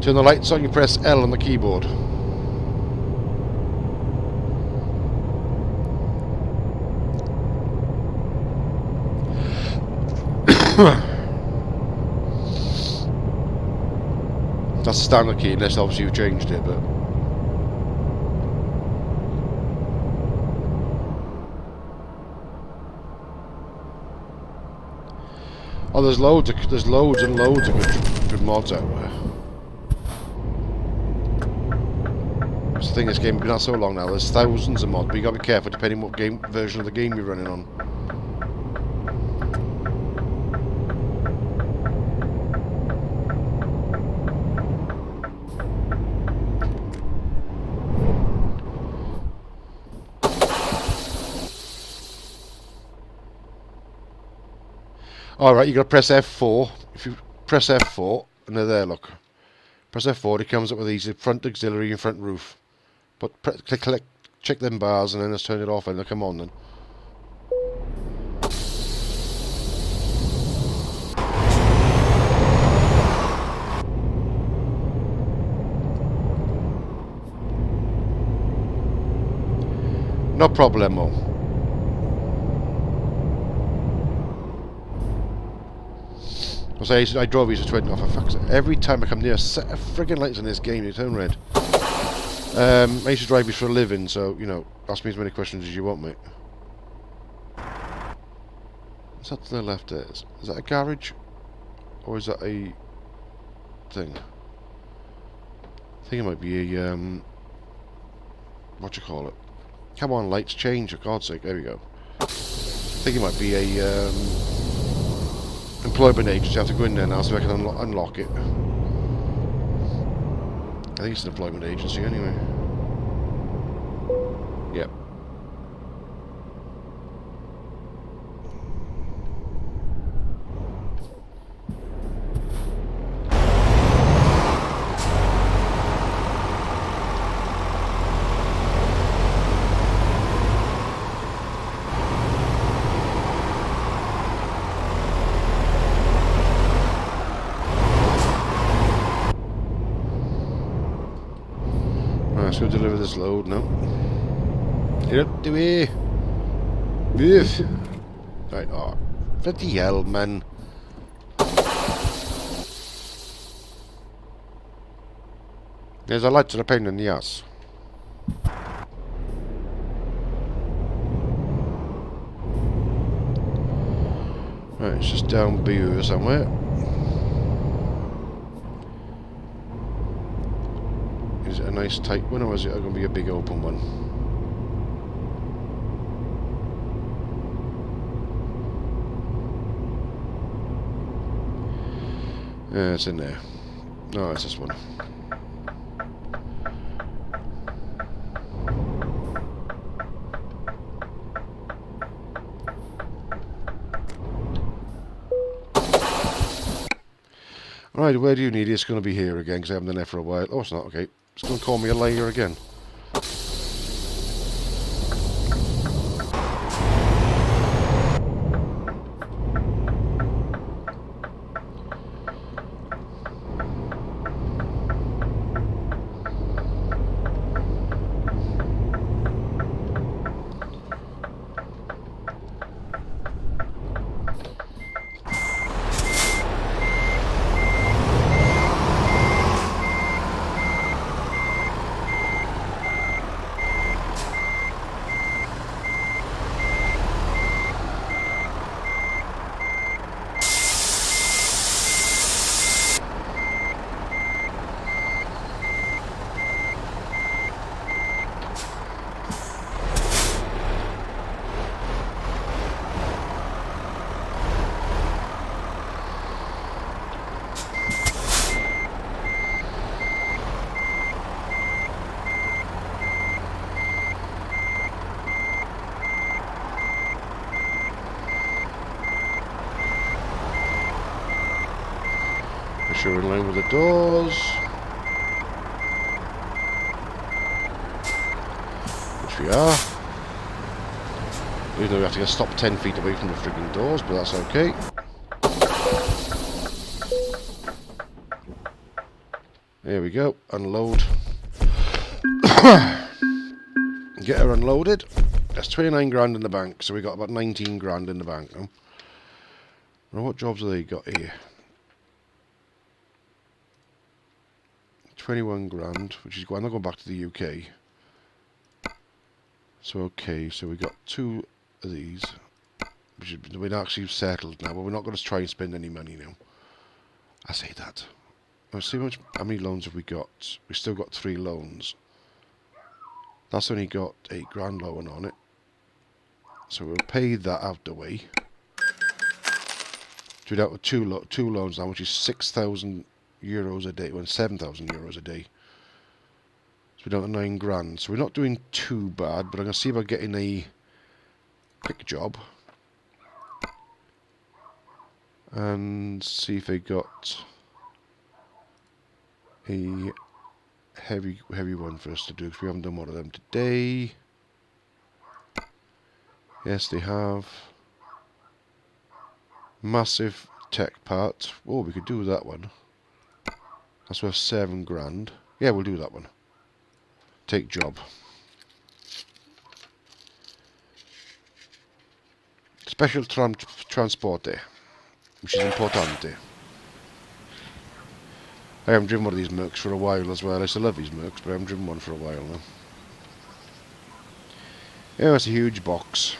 A: turn the lights on. You press L on the keyboard. That's the standard key, unless obviously you've changed it, but... Oh, there's loads and loads of good mods out there. That's the thing, this game's been out so long now, there's thousands of mods, but you gotta be careful depending what version of the game you're running on. Alright, you got to press F4. If you press F4, and they're there, look. Press F4, it comes up with these front auxiliary and front roof. But click, check them bars, and then let's turn it off, and they'll come on then. No problemo. I drove these for 20 off. Fuck's sake. Every time I come near a set of friggin' lights in this game, they turn red. I used to drive these for a living, so, you know, ask me as many questions as you want, mate. What's that to the left there? Is that a garage? Or is that a thing? I think it might be a, what do you call it? Come on, lights change, for God's sake. There we go. I think it might be a, employment agency. I have to go in there now so I can unlock it. I think it's an employment agency anyway. Yep. Let's go deliver this load now. Get up the way. Move. Right, oh. Bloody hell, man. There's a light to the pain in the ass. Right, it's just down below somewhere. Is it a nice tight one, or is it going to be a big open one? Yeah, it's in there. No, it's this one. Right, where do you need it? It's going to be here again, because I haven't done it for a while. Oh, it's not, okay. It's going to call me a liar again. Sure, in line with the doors, which we are. Even though we have to get stopped 10 feet away from the frigging doors, but that's okay. There we go, unload. Get her unloaded. That's 29 grand in the bank, so we got about 19 grand in the bank now. Now what jobs have they got here? 21 grand, which is I'm not going back to the UK. So okay, so we got 2 of these, which is, we're actually settled now, but we're not going to try and spend any money now. I say that. Let's see how many loans have we got. We still got 3 loans. That's only got 8 grand loan on it. So we'll pay that out the way. So we're down to 2 loans now, which is 6,000 euros a day, well 7,000 euros a day. So we're down to 9 grand. So we're not doing too bad, but I'm going to see about getting a quick job. And see if they got a heavy one for us to do, because we haven't done one of them today. Yes, they have. Massive tech part. Oh, we could do that one. That's worth 7 grand. Yeah, we'll do that one. Take job. Special transporte, which is importante. I haven't driven one of these Mercs for a while as well. I still love these Mercs, but I haven't driven one for a while now. Yeah, it's a huge box.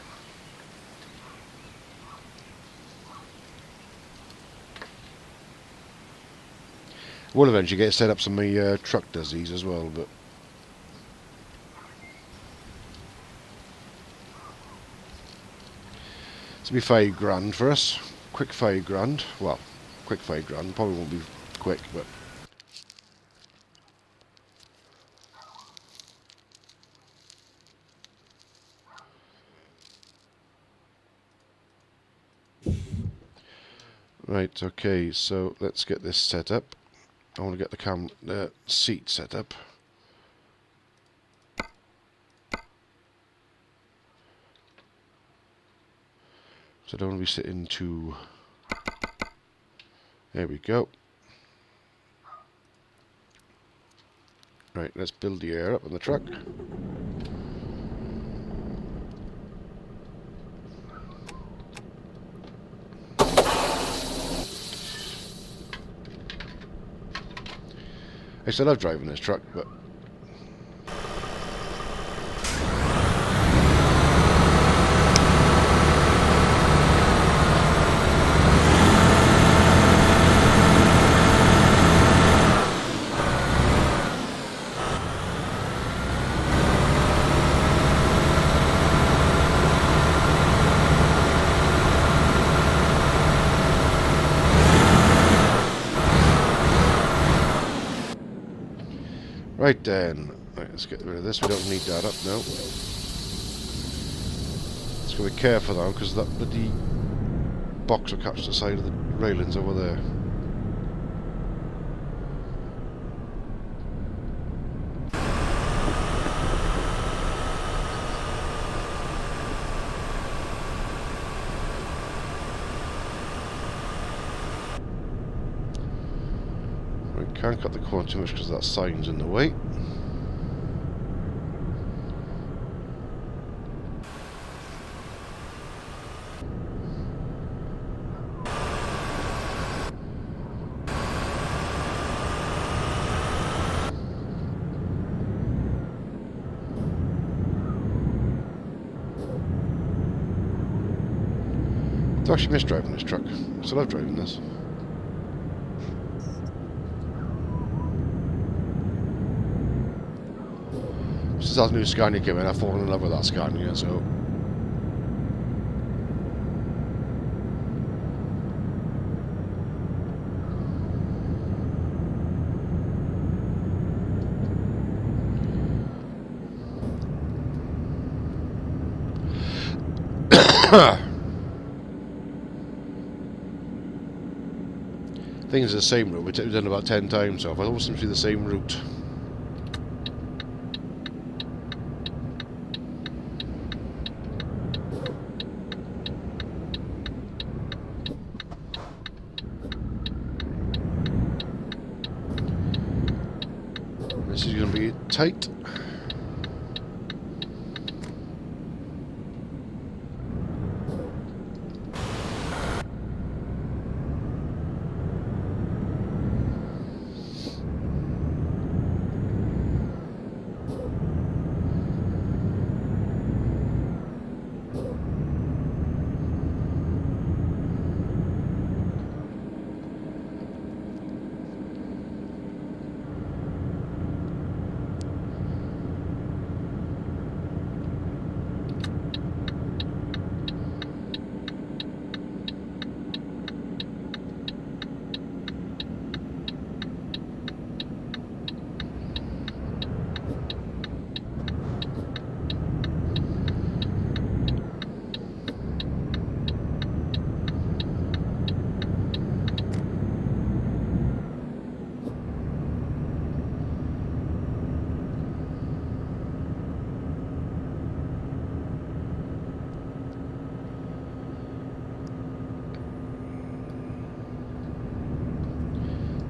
A: Will eventually get set up so my truck does these as well, but it's be £5 for us. Quick £5. Well, quick £5. Probably won't be quick, but right. Okay, so let's get this set up. I want to get the seat set up. So I don't want to be sitting too... There we go. Right, let's build the air up on the truck. I still love driving this truck, but right then. Right, let's get rid of this. We don't need that up now. Let's go be careful now, because that bloody box will catch the side of the railings over there. We can't cut the corner too much because that sign's in the way. I actually miss driving this truck. I still love driving this. Since that new Scania came in, I've fallen in love with that Scania, so... I think it's the same route. We've done about 10 times so far. It all seems to be the same route. This is going to be tight.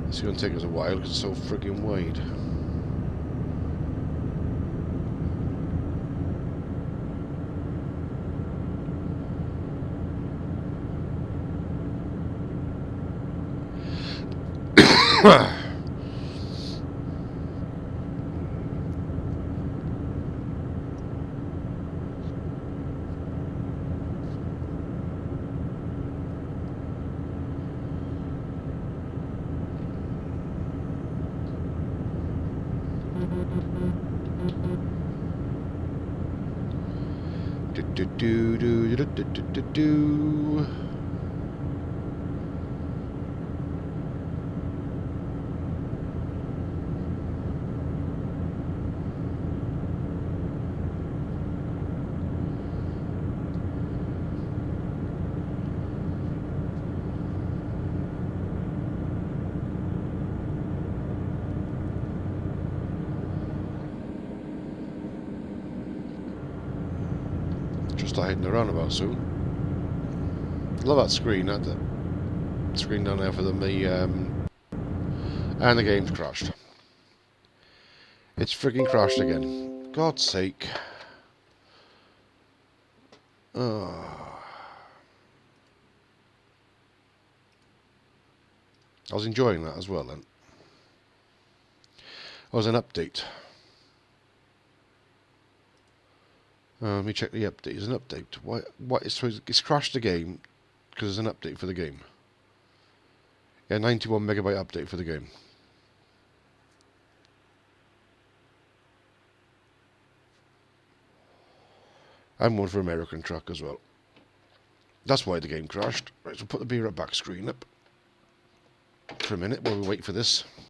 A: It's going to take us a while because it's so friggin' wide. Do do do do do do do do do. Start hitting the roundabout soon. Love that screen, that screen down there for the me, and the game's crashed. It's freaking crashed again. God's sake. Oh. I was enjoying that as well then. Oh, there's an update. Let me check the update. There's an update. What is it's crashed the game because there's an update for the game. Yeah, 91 megabyte update for the game. I'm one for American truck as well. That's why the game crashed. Right, so put the beer at back screen up for a minute while we wait for this.